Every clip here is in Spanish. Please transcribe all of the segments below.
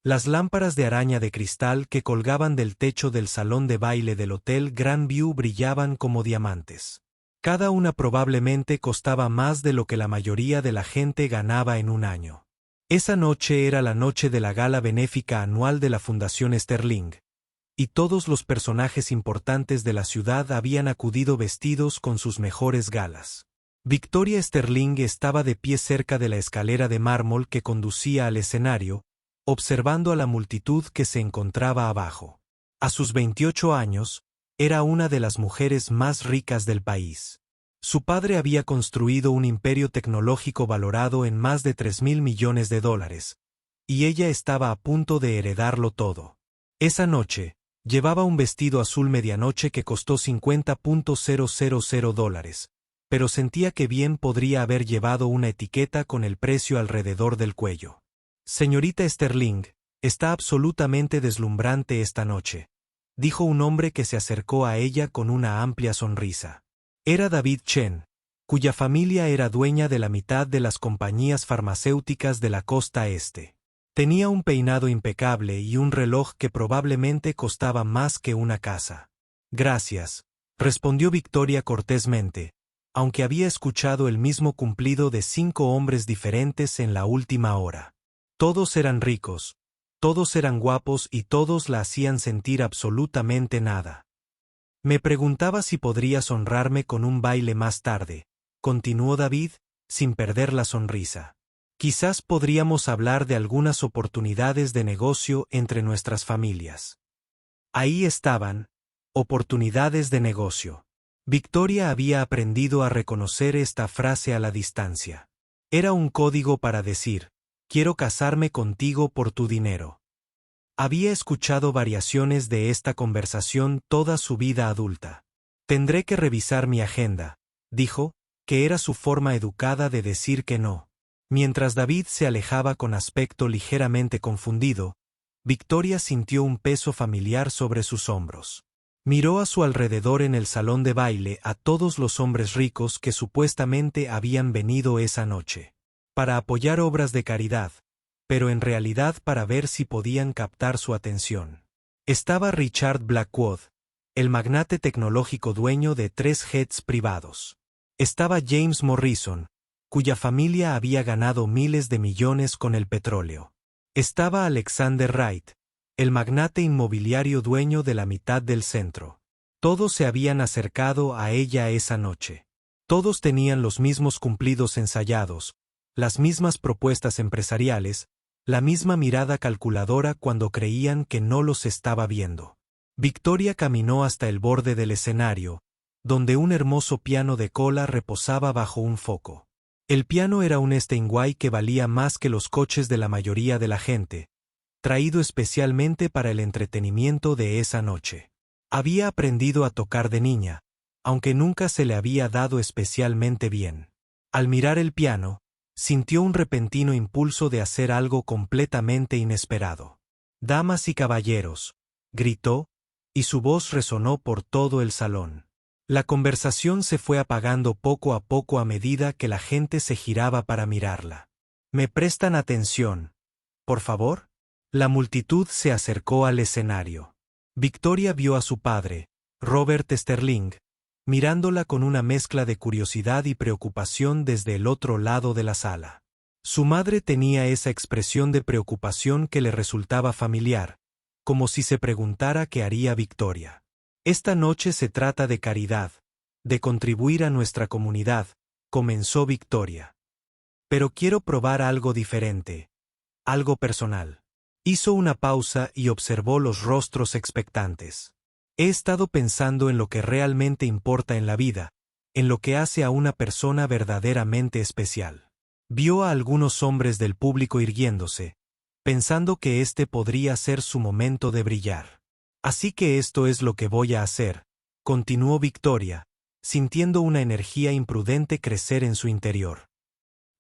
Las lámparas de araña de cristal que colgaban del techo del salón de baile del Hotel Grand View brillaban como diamantes. Cada una probablemente costaba más de lo que la mayoría de la gente ganaba en un año. Esa noche era la noche de la gala benéfica anual de la Fundación Sterling, y todos los personajes importantes de la ciudad habían acudido vestidos con sus mejores galas. Victoria Sterling estaba de pie cerca de la escalera de mármol que conducía al escenario, observando a la multitud que se encontraba abajo. A sus 28 años, era una de las mujeres más ricas del país. Su padre había construido un imperio tecnológico valorado en más de $3.000 millones, y ella estaba a punto de heredarlo todo. Esa noche, llevaba un vestido azul medianoche que costó $50,000, pero sentía que bien podría haber llevado una etiqueta con el precio alrededor del cuello. Señorita Sterling, está absolutamente deslumbrante esta noche, dijo un hombre que se acercó a ella con una amplia sonrisa. Era David Chen, cuya familia era dueña de la mitad de las compañías farmacéuticas de la costa este. Tenía un peinado impecable y un reloj que probablemente costaba más que una casa. Gracias, respondió Victoria cortésmente, aunque había escuchado el mismo cumplido de 5 hombres diferentes en la última hora. Todos eran ricos, todos eran guapos y todos la hacían sentir absolutamente nada. Me preguntaba si podrías honrarme con un baile más tarde, continuó David, sin perder la sonrisa. Quizás podríamos hablar de algunas oportunidades de negocio entre nuestras familias. Ahí estaban, oportunidades de negocio. Victoria había aprendido a reconocer esta frase a la distancia. Era un código para decir, quiero casarme contigo por tu dinero. Había escuchado variaciones de esta conversación toda su vida adulta. Tendré que revisar mi agenda, dijo, que era su forma educada de decir que no. Mientras David se alejaba con aspecto ligeramente confundido, Victoria sintió un peso familiar sobre sus hombros. Miró a su alrededor en el salón de baile a todos los hombres ricos que supuestamente habían venido esa noche para apoyar obras de caridad, pero en realidad para ver si podían captar su atención. Estaba Richard Blackwood, el magnate tecnológico dueño de 3 jets privados. Estaba James Morrison, cuya familia había ganado miles de millones con el petróleo. Estaba Alexander Wright, el magnate inmobiliario dueño de la mitad del centro. Todos se habían acercado a ella esa noche. Todos tenían los mismos cumplidos ensayados, las mismas propuestas empresariales, la misma mirada calculadora cuando creían que no los estaba viendo. Victoria caminó hasta el borde del escenario, donde un hermoso piano de cola reposaba bajo un foco. El piano era un Steinway que valía más que los coches de la mayoría de la gente, traído especialmente para el entretenimiento de esa noche. Había aprendido a tocar de niña, aunque nunca se le había dado especialmente bien. Al mirar el piano, sintió un repentino impulso de hacer algo completamente inesperado. «Damas y caballeros», gritó, y su voz resonó por todo el salón. La conversación se fue apagando poco a poco a medida que la gente se giraba para mirarla. «¿Me prestan atención, por favor?» La multitud se acercó al escenario. Victoria vio a su padre, Robert Sterling, mirándola con una mezcla de curiosidad y preocupación desde el otro lado de la sala. Su madre tenía esa expresión de preocupación que le resultaba familiar, como si se preguntara qué haría Victoria. «Esta noche se trata de caridad, de contribuir a nuestra comunidad», comenzó Victoria. «Pero quiero probar algo diferente, algo personal». Hizo una pausa y observó los rostros expectantes. «He estado pensando en lo que realmente importa en la vida, en lo que hace a una persona verdaderamente especial». Vio a algunos hombres del público irguiéndose, pensando que este podría ser su momento de brillar. «Así que esto es lo que voy a hacer», continuó Victoria, sintiendo una energía imprudente crecer en su interior.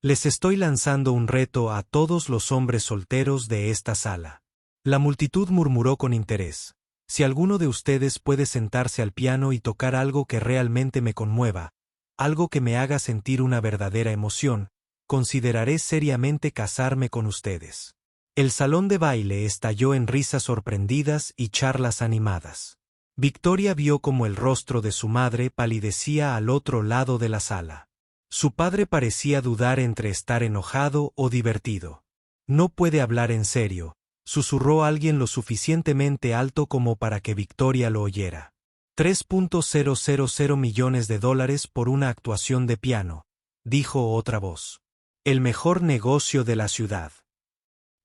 «Les estoy lanzando un reto a todos los hombres solteros de esta sala». La multitud murmuró con interés. «Si alguno de ustedes puede sentarse al piano y tocar algo que realmente me conmueva, algo que me haga sentir una verdadera emoción, consideraré seriamente casarme con ustedes». El salón de baile estalló en risas sorprendidas y charlas animadas. Victoria vio cómo el rostro de su madre palidecía al otro lado de la sala. Su padre parecía dudar entre estar enojado o divertido. No puede hablar en serio, susurró alguien lo suficientemente alto como para que Victoria lo oyera. $3.000 millones por una actuación de piano, dijo otra voz. El mejor negocio de la ciudad.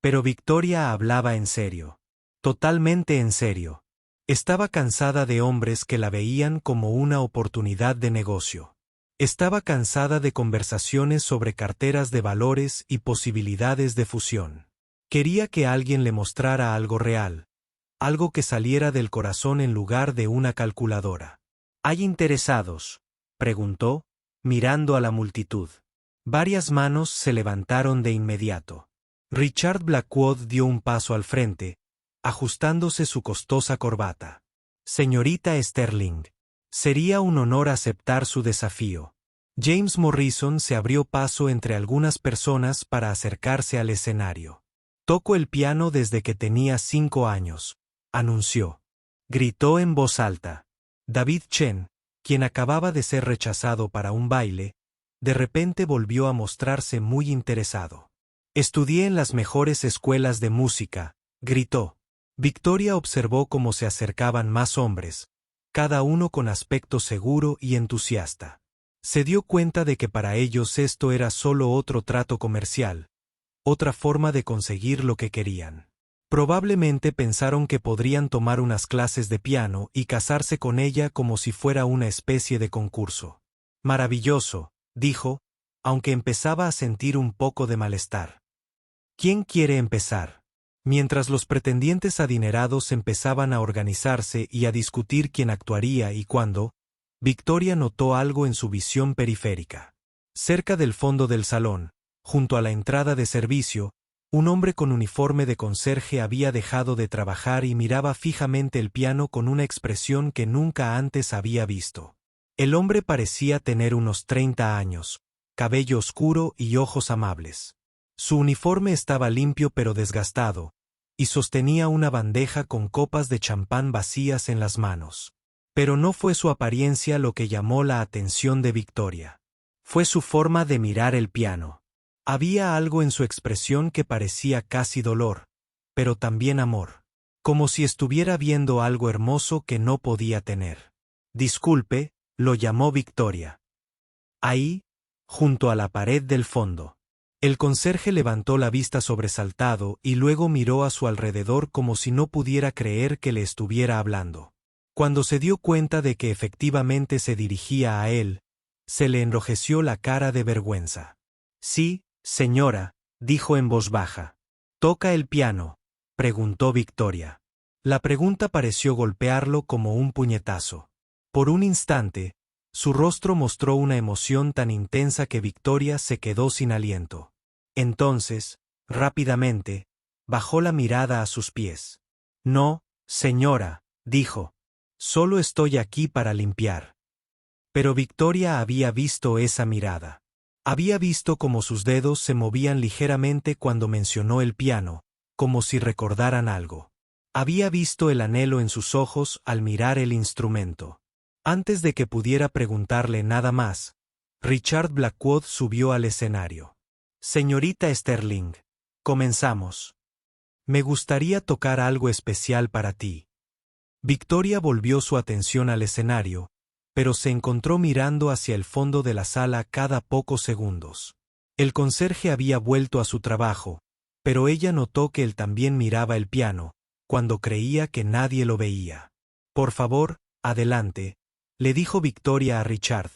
Pero Victoria hablaba en serio. Totalmente en serio. Estaba cansada de hombres que la veían como una oportunidad de negocio. Estaba cansada de conversaciones sobre carteras de valores y posibilidades de fusión. Quería que alguien le mostrara algo real, algo que saliera del corazón en lugar de una calculadora. ¿Hay interesados?, preguntó, mirando a la multitud. Varias manos se levantaron de inmediato. Richard Blackwood dio un paso al frente, ajustándose su costosa corbata. Señorita Sterling, sería un honor aceptar su desafío. James Morrison se abrió paso entre algunas personas para acercarse al escenario. Toco el piano desde que tenía 5 años, anunció. Gritó en voz alta. David Chen, quien acababa de ser rechazado para un baile, de repente volvió a mostrarse muy interesado. Estudié en las mejores escuelas de música, gritó. Victoria observó cómo se acercaban más hombres, cada uno con aspecto seguro y entusiasta. Se dio cuenta de que para ellos esto era solo otro trato comercial, otra forma de conseguir lo que querían. Probablemente pensaron que podrían tomar unas clases de piano y casarse con ella como si fuera una especie de concurso. Maravilloso, dijo, aunque empezaba a sentir un poco de malestar. ¿Quién quiere empezar? Mientras los pretendientes adinerados empezaban a organizarse y a discutir quién actuaría y cuándo, Victoria notó algo en su visión periférica. Cerca del fondo del salón, junto a la entrada de servicio, un hombre con uniforme de conserje había dejado de trabajar y miraba fijamente el piano con una expresión que nunca antes había visto. El hombre parecía tener unos 30 años, cabello oscuro y ojos amables. Su uniforme estaba limpio pero desgastado, y sostenía una bandeja con copas de champán vacías en las manos. Pero no fue su apariencia lo que llamó la atención de Victoria. Fue su forma de mirar el piano. Había algo en su expresión que parecía casi dolor, pero también amor, como si estuviera viendo algo hermoso que no podía tener. Disculpe, lo llamó Victoria. Ahí, junto a la pared del fondo. El conserje levantó la vista sobresaltado y luego miró a su alrededor como si no pudiera creer que le estuviera hablando. Cuando se dio cuenta de que efectivamente se dirigía a él, se le enrojeció la cara de vergüenza. Sí, señora, dijo en voz baja. ¿Toca el piano?, preguntó Victoria. La pregunta pareció golpearlo como un puñetazo. Por un instante, su rostro mostró una emoción tan intensa que Victoria se quedó sin aliento. Entonces, rápidamente, bajó la mirada a sus pies. No, señora, dijo. Solo estoy aquí para limpiar. Pero Victoria había visto esa mirada. Había visto cómo sus dedos se movían ligeramente cuando mencionó el piano, como si recordaran algo. Había visto el anhelo en sus ojos al mirar el instrumento. Antes de que pudiera preguntarle nada más, Richard Blackwood subió al escenario. Señorita Sterling, comenzamos. Me gustaría tocar algo especial para ti. Victoria volvió su atención al escenario, pero se encontró mirando hacia el fondo de la sala cada pocos segundos. El conserje había vuelto a su trabajo, pero ella notó que él también miraba el piano, cuando creía que nadie lo veía. Por favor, adelante, le dijo Victoria a Richard,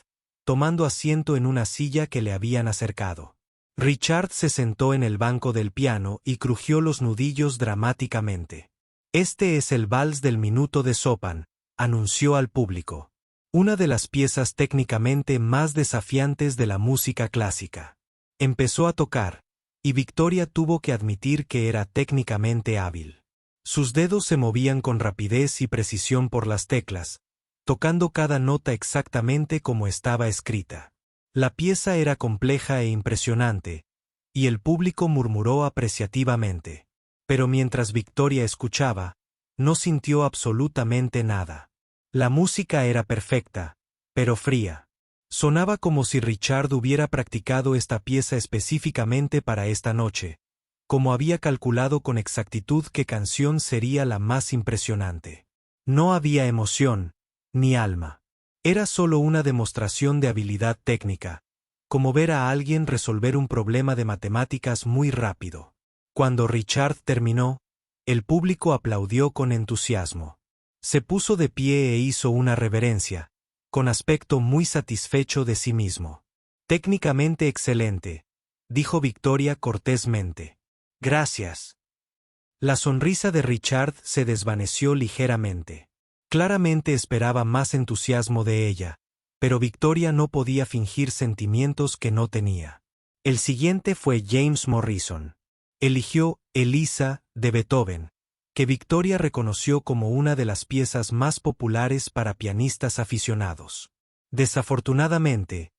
tomando asiento en una silla que le habían acercado. Richard se sentó en el banco del piano y crujió los nudillos dramáticamente. Este es el vals del minuto de Chopin, anunció al público. Una de las piezas técnicamente más desafiantes de la música clásica. Empezó a tocar, y Victoria tuvo que admitir que era técnicamente hábil. Sus dedos se movían con rapidez y precisión por las teclas, tocando cada nota exactamente como estaba escrita. La pieza era compleja e impresionante, y el público murmuró apreciativamente. Pero mientras Victoria escuchaba, no sintió absolutamente nada. La música era perfecta, pero fría. Sonaba como si Richard hubiera practicado esta pieza específicamente para esta noche, como había calculado con exactitud qué canción sería la más impresionante. No había emoción, ni alma. Era solo una demostración de habilidad técnica, como ver a alguien resolver un problema de matemáticas muy rápido. Cuando Richard terminó, el público aplaudió con entusiasmo. Se puso de pie e hizo una reverencia, con aspecto muy satisfecho de sí mismo. Técnicamente excelente, dijo Victoria cortésmente. Gracias. La sonrisa de Richard se desvaneció ligeramente. Claramente esperaba más entusiasmo de ella, pero Victoria no podía fingir sentimientos que no tenía. El siguiente fue James Morrison. Eligió Elisa, de Beethoven, que Victoria reconoció como una de las piezas más populares para pianistas aficionados. Desafortunadamente,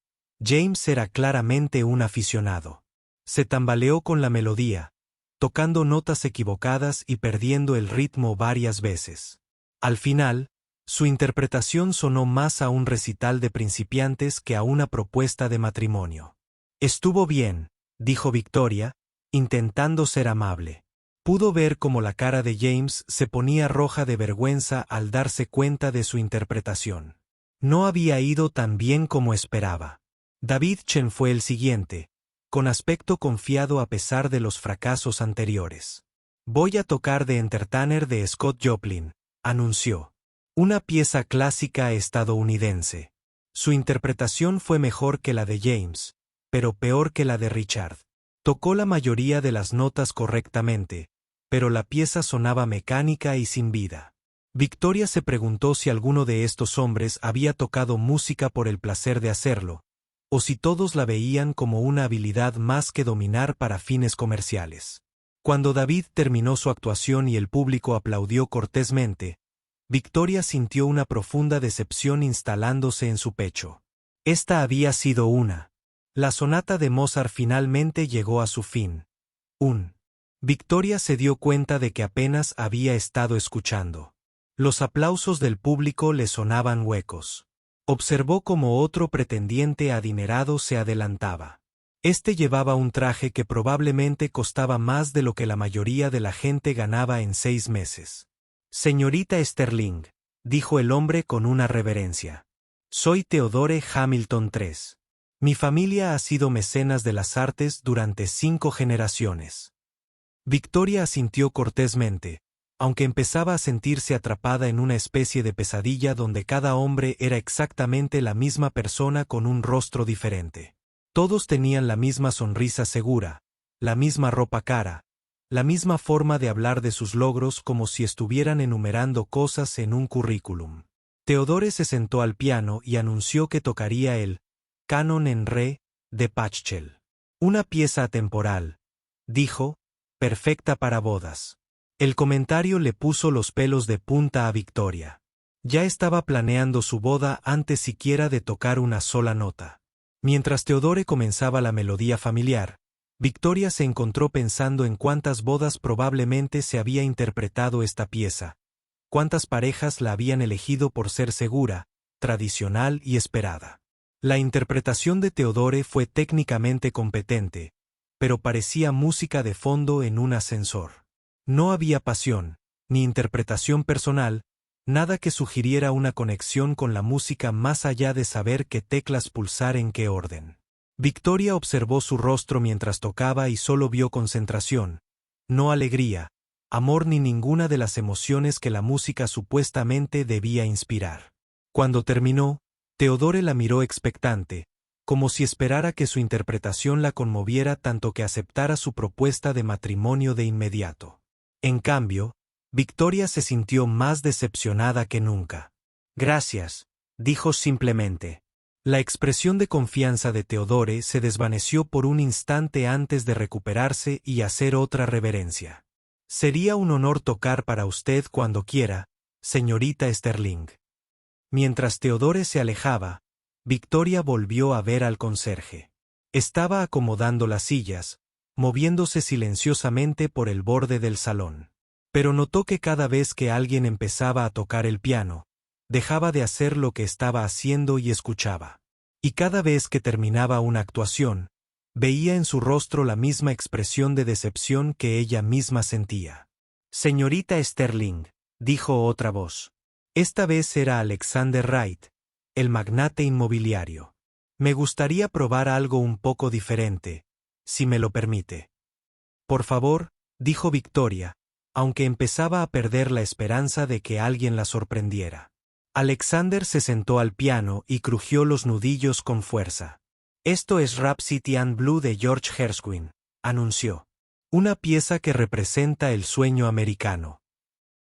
James era claramente un aficionado. Se tambaleó con la melodía, tocando notas equivocadas y perdiendo el ritmo varias veces. Al final, su interpretación sonó más a un recital de principiantes que a una propuesta de matrimonio. Estuvo bien, dijo Victoria, intentando ser amable. Pudo ver cómo la cara de James se ponía roja de vergüenza al darse cuenta de su interpretación. No había ido tan bien como esperaba. David Chen fue el siguiente, con aspecto confiado a pesar de los fracasos anteriores. Voy a tocar The Entertainer de Scott Joplin, anunció. Una pieza clásica estadounidense. Su interpretación fue mejor que la de James, pero peor que la de Richard. Tocó la mayoría de las notas correctamente, pero la pieza sonaba mecánica y sin vida. Victoria se preguntó si alguno de estos hombres había tocado música por el placer de hacerlo, o si todos la veían como una habilidad más que dominar para fines comerciales. Cuando David terminó su actuación y el público aplaudió cortésmente, Victoria sintió una profunda decepción instalándose en su pecho. Esta había sido una. La sonata de Mozart finalmente llegó a su fin. Victoria se dio cuenta de que apenas había estado escuchando. Los aplausos del público le sonaban huecos. Observó cómo otro pretendiente adinerado se adelantaba. Este llevaba un traje que probablemente costaba más de lo que la mayoría de la gente ganaba en 6 meses. Señorita Sterling, dijo el hombre con una reverencia. Soy Theodore Hamilton III. Mi familia ha sido mecenas de las artes durante 5 generaciones. Victoria asintió cortésmente, aunque empezaba a sentirse atrapada en una especie de pesadilla donde cada hombre era exactamente la misma persona con un rostro diferente. Todos tenían la misma sonrisa segura, la misma ropa cara, la misma forma de hablar de sus logros como si estuvieran enumerando cosas en un currículum. Theodore se sentó al piano y anunció que tocaría el Canon en Re, de Pachelbel. Una pieza atemporal, dijo, perfecta para bodas. El comentario le puso los pelos de punta a Victoria. Ya estaba planeando su boda antes siquiera de tocar una sola nota. Mientras Theodore comenzaba la melodía familiar, Victoria se encontró pensando en cuántas bodas probablemente se había interpretado esta pieza, cuántas parejas la habían elegido por ser segura, tradicional y esperada. La interpretación de Theodore fue técnicamente competente, pero parecía música de fondo en un ascensor. No había pasión, ni interpretación personal, nada que sugiriera una conexión con la música más allá de saber qué teclas pulsar en qué orden. Victoria observó su rostro mientras tocaba y solo vio concentración, no alegría, amor ni ninguna de las emociones que la música supuestamente debía inspirar. Cuando terminó, Theodore la miró expectante, como si esperara que su interpretación la conmoviera tanto que aceptara su propuesta de matrimonio de inmediato. En cambio, Victoria se sintió más decepcionada que nunca. Gracias, dijo simplemente. La expresión de confianza de Theodore se desvaneció por un instante antes de recuperarse y hacer otra reverencia. Sería un honor tocar para usted cuando quiera, señorita Sterling. Mientras Theodore se alejaba, Victoria volvió a ver al conserje. Estaba acomodando las sillas, moviéndose silenciosamente por el borde del salón. Pero notó que cada vez que alguien empezaba a tocar el piano, dejaba de hacer lo que estaba haciendo y escuchaba. Y cada vez que terminaba una actuación, veía en su rostro la misma expresión de decepción que ella misma sentía. «Señorita Sterling», dijo otra voz. Esta vez era Alexander Wright, el magnate inmobiliario. «Me gustaría probar algo un poco diferente, si me lo permite». «Por favor», dijo Victoria, aunque empezaba a perder la esperanza de que alguien la sorprendiera. Alexander se sentó al piano y crujió los nudillos con fuerza. «Esto es Rhapsody in Blue de George Gershwin», anunció. «Una pieza que representa el sueño americano».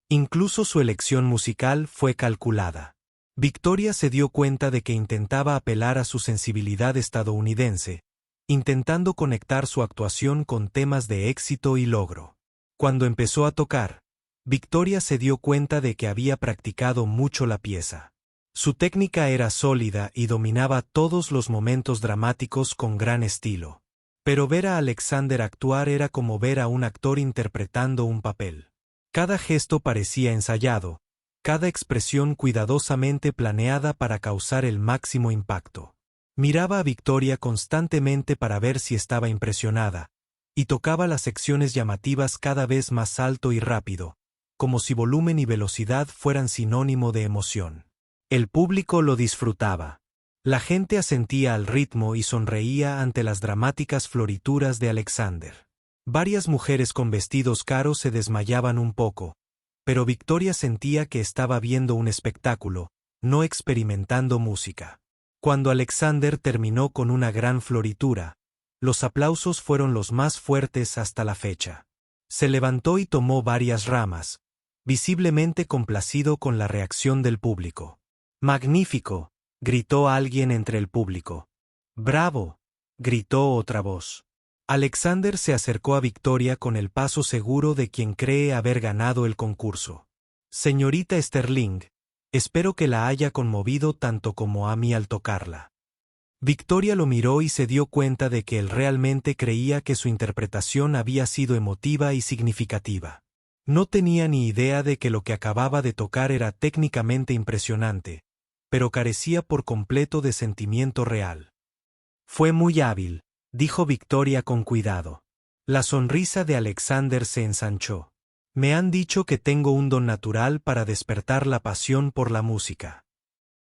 Incluso su elección musical fue calculada. Victoria se dio cuenta de que intentaba apelar a su sensibilidad estadounidense, intentando conectar su actuación con temas de éxito y logro. Cuando empezó a tocar, Victoria se dio cuenta de que había practicado mucho la pieza. Su técnica era sólida y dominaba todos los momentos dramáticos con gran estilo. Pero ver a Alexander actuar era como ver a un actor interpretando un papel. Cada gesto parecía ensayado, cada expresión cuidadosamente planeada para causar el máximo impacto. Miraba a Victoria constantemente para ver si estaba impresionada, y tocaba las secciones llamativas cada vez más alto y rápido, como si volumen y velocidad fueran sinónimo de emoción. El público lo disfrutaba. La gente asentía al ritmo y sonreía ante las dramáticas florituras de Alexander. Varias mujeres con vestidos caros se desmayaban un poco, pero Victoria sentía que estaba viendo un espectáculo, no experimentando música. Cuando Alexander terminó con una gran floritura, los aplausos fueron los más fuertes hasta la fecha. Se levantó y tomó varias ramas, visiblemente complacido con la reacción del público. «¡Magnífico!», gritó alguien entre el público. «¡Bravo!», gritó otra voz. Alexander se acercó a Victoria con el paso seguro de quien cree haber ganado el concurso. «Señorita Sterling, espero que la haya conmovido tanto como a mí al tocarla». Victoria lo miró y se dio cuenta de que él realmente creía que su interpretación había sido emotiva y significativa. No tenía ni idea de que lo que acababa de tocar era técnicamente impresionante, pero carecía por completo de sentimiento real. «Fue muy hábil», dijo Victoria con cuidado. La sonrisa de Alexander se ensanchó. «Me han dicho que tengo un don natural para despertar la pasión por la música».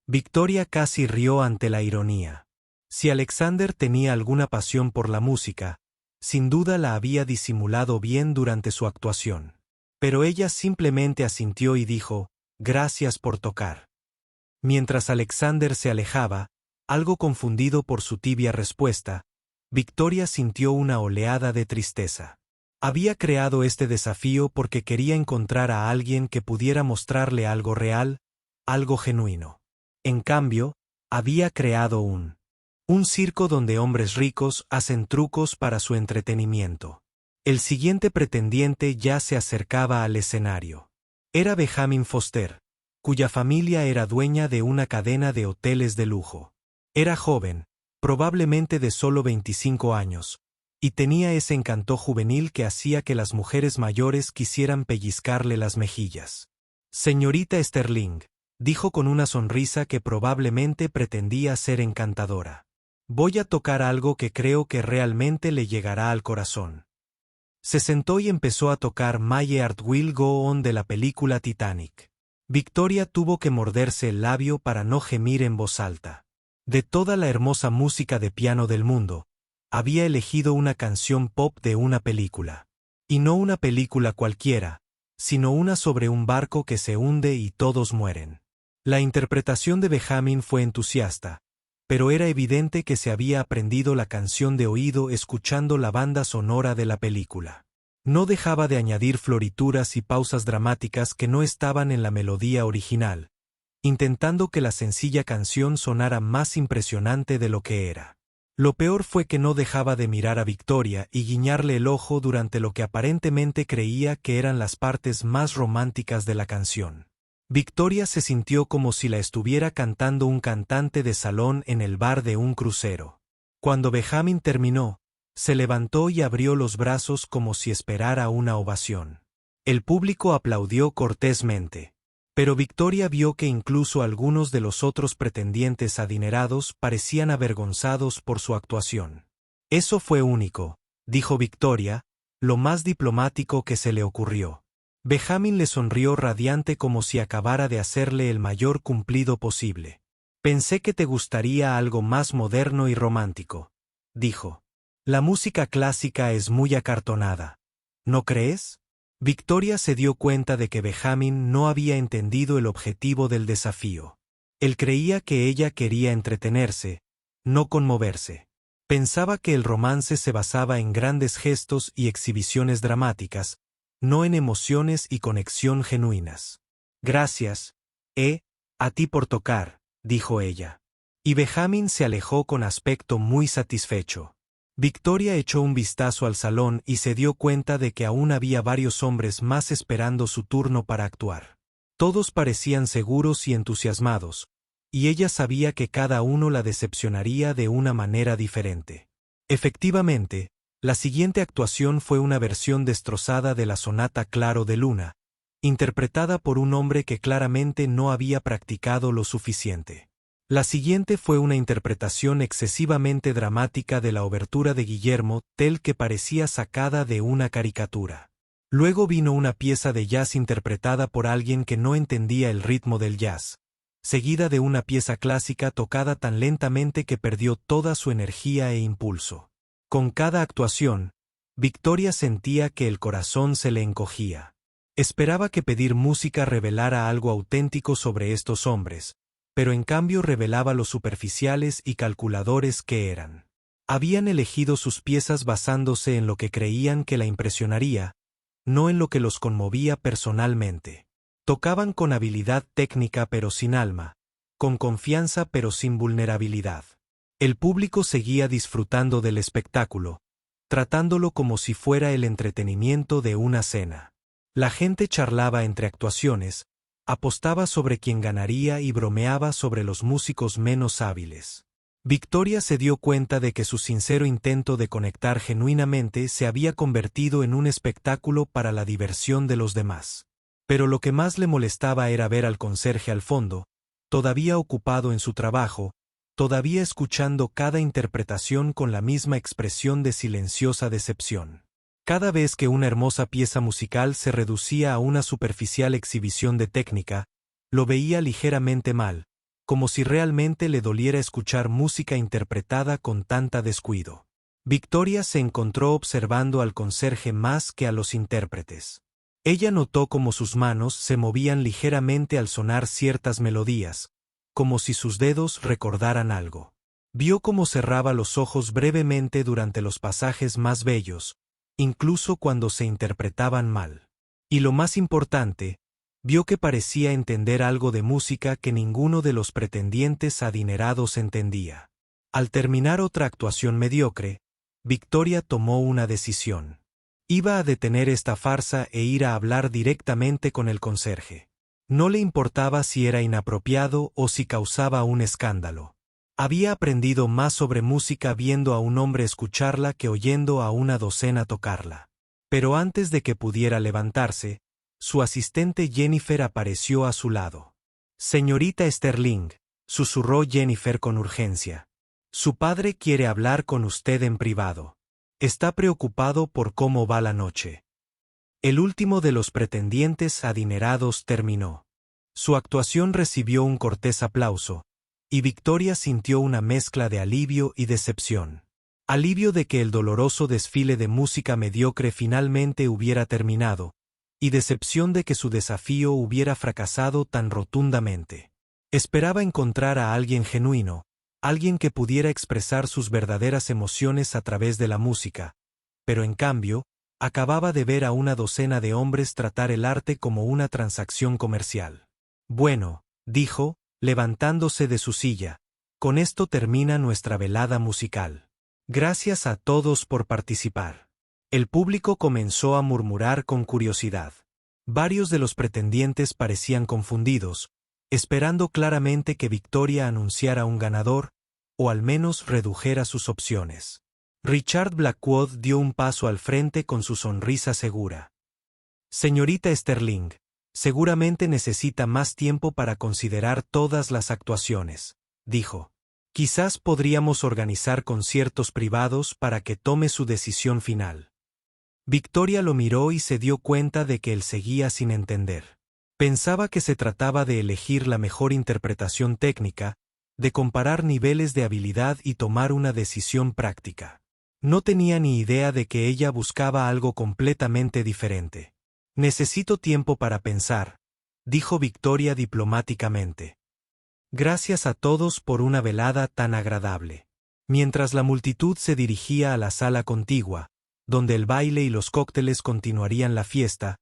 Victoria casi rió ante la ironía. Si Alexander tenía alguna pasión por la música, sin duda la había disimulado bien durante su actuación. Pero ella simplemente asintió y dijo, «Gracias por tocar». Mientras Alexander se alejaba, algo confundido por su tibia respuesta, Victoria sintió una oleada de tristeza. Había creado este desafío porque quería encontrar a alguien que pudiera mostrarle algo real, algo genuino. En cambio, había creado un circo donde hombres ricos hacen trucos para su entretenimiento. El siguiente pretendiente ya se acercaba al escenario. Era Benjamin Foster, cuya familia era dueña de una cadena de hoteles de lujo. Era joven, probablemente de solo 25 años, y tenía ese encanto juvenil que hacía que las mujeres mayores quisieran pellizcarle las mejillas. «Señorita Sterling», dijo con una sonrisa que probablemente pretendía ser encantadora. «Voy a tocar algo que creo que realmente le llegará al corazón». Se sentó y empezó a tocar My Heart Will Go On de la película Titanic. Victoria tuvo que morderse el labio para no gemir en voz alta. De toda la hermosa música de piano del mundo, había elegido una canción pop de una película. Y no una película cualquiera, sino una sobre un barco que se hunde y todos mueren. La interpretación de Benjamin fue entusiasta, pero era evidente que se había aprendido la canción de oído escuchando la banda sonora de la película. No dejaba de añadir florituras y pausas dramáticas que no estaban en la melodía original, intentando que la sencilla canción sonara más impresionante de lo que era. Lo peor fue que no dejaba de mirar a Victoria y guiñarle el ojo durante lo que aparentemente creía que eran las partes más románticas de la canción. Victoria se sintió como si la estuviera cantando un cantante de salón en el bar de un crucero. Cuando Benjamin terminó, Se levantó y abrió los brazos como si esperara una ovación. El público aplaudió cortésmente. Pero Victoria vio que incluso algunos de los otros pretendientes adinerados parecían avergonzados por su actuación. Eso fue único, dijo Victoria, lo más diplomático que se le ocurrió. Benjamin le sonrió radiante como si acabara de hacerle el mayor cumplido posible. Pensé que te gustaría algo más moderno y romántico, dijo. La música clásica es muy acartonada, ¿no crees? Victoria se dio cuenta de que Benjamin no había entendido el objetivo del desafío. Él creía que ella quería entretenerse, no conmoverse. Pensaba que el romance se basaba en grandes gestos y exhibiciones dramáticas, no en emociones y conexión genuinas. Gracias, a ti por tocar, dijo ella. Y Benjamin se alejó con aspecto muy satisfecho. Victoria echó un vistazo al salón y se dio cuenta de que aún había varios hombres más esperando su turno para actuar. Todos parecían seguros y entusiasmados, y ella sabía que cada uno la decepcionaría de una manera diferente. Efectivamente, la siguiente actuación fue una versión destrozada de la sonata Claro de Luna, interpretada por un hombre que claramente no había practicado lo suficiente. La siguiente fue una interpretación excesivamente dramática de la obertura de Guillermo Tell que parecía sacada de una caricatura. Luego vino una pieza de jazz interpretada por alguien que no entendía el ritmo del jazz, seguida de una pieza clásica tocada tan lentamente que perdió toda su energía e impulso. Con cada actuación, Victoria sentía que el corazón se le encogía. Esperaba que pedir música revelara algo auténtico sobre estos hombres, pero en cambio revelaba lo superficiales y calculadores que eran. Habían elegido sus piezas basándose en lo que creían que la impresionaría, no en lo que los conmovía personalmente. Tocaban con habilidad técnica pero sin alma, con confianza pero sin vulnerabilidad. El público seguía disfrutando del espectáculo, tratándolo como si fuera el entretenimiento de una cena. La gente charlaba entre actuaciones, apostaba sobre quién ganaría y bromeaba sobre los músicos menos hábiles. Victoria se dio cuenta de que su sincero intento de conectar genuinamente se había convertido en un espectáculo para la diversión de los demás. Pero lo que más le molestaba era ver al conserje al fondo, todavía ocupado en su trabajo, todavía escuchando cada interpretación con la misma expresión de silenciosa decepción. Cada vez que una hermosa pieza musical se reducía a una superficial exhibición de técnica, lo veía ligeramente mal, como si realmente le doliera escuchar música interpretada con tanta descuido. Victoria se encontró observando al conserje más que a los intérpretes. Ella notó cómo sus manos se movían ligeramente al sonar ciertas melodías, como si sus dedos recordaran algo. Vio cómo cerraba los ojos brevemente durante los pasajes más bellos, incluso cuando se interpretaban mal. Y lo más importante, vio que parecía entender algo de música que ninguno de los pretendientes adinerados entendía. Al terminar otra actuación mediocre, Victoria tomó una decisión. Iba a detener esta farsa e ir a hablar directamente con el conserje. No le importaba si era inapropiado o si causaba un escándalo. Había aprendido más sobre música viendo a un hombre escucharla que oyendo a una docena tocarla. Pero antes de que pudiera levantarse, su asistente Jennifer apareció a su lado. «Señorita Sterling», susurró Jennifer con urgencia. «Su padre quiere hablar con usted en privado. Está preocupado por cómo va la noche». El último de los pretendientes adinerados terminó. Su actuación recibió un cortés aplauso, y Victoria sintió una mezcla de alivio y decepción. Alivio de que el doloroso desfile de música mediocre finalmente hubiera terminado, y decepción de que su desafío hubiera fracasado tan rotundamente. Esperaba encontrar a alguien genuino, alguien que pudiera expresar sus verdaderas emociones a través de la música, pero en cambio, acababa de ver a una docena de hombres tratar el arte como una transacción comercial. «Bueno», dijo, levantándose de su silla, «con esto termina nuestra velada musical. Gracias a todos por participar». El público comenzó a murmurar con curiosidad. Varios de los pretendientes parecían confundidos, esperando claramente que Victoria anunciara un ganador, o al menos redujera sus opciones. Richard Blackwood dio un paso al frente con su sonrisa segura. Señorita Sterling, seguramente necesita más tiempo para considerar todas las actuaciones, dijo. Quizás podríamos organizar conciertos privados para que tome su decisión final. Victoria lo miró y se dio cuenta de que él seguía sin entender. Pensaba que se trataba de elegir la mejor interpretación técnica, de comparar niveles de habilidad y tomar una decisión práctica. No tenía ni idea de que ella buscaba algo completamente diferente. Necesito tiempo para pensar, dijo Victoria diplomáticamente. Gracias a todos por una velada tan agradable. Mientras la multitud se dirigía a la sala contigua, donde el baile y los cócteles continuarían la fiesta,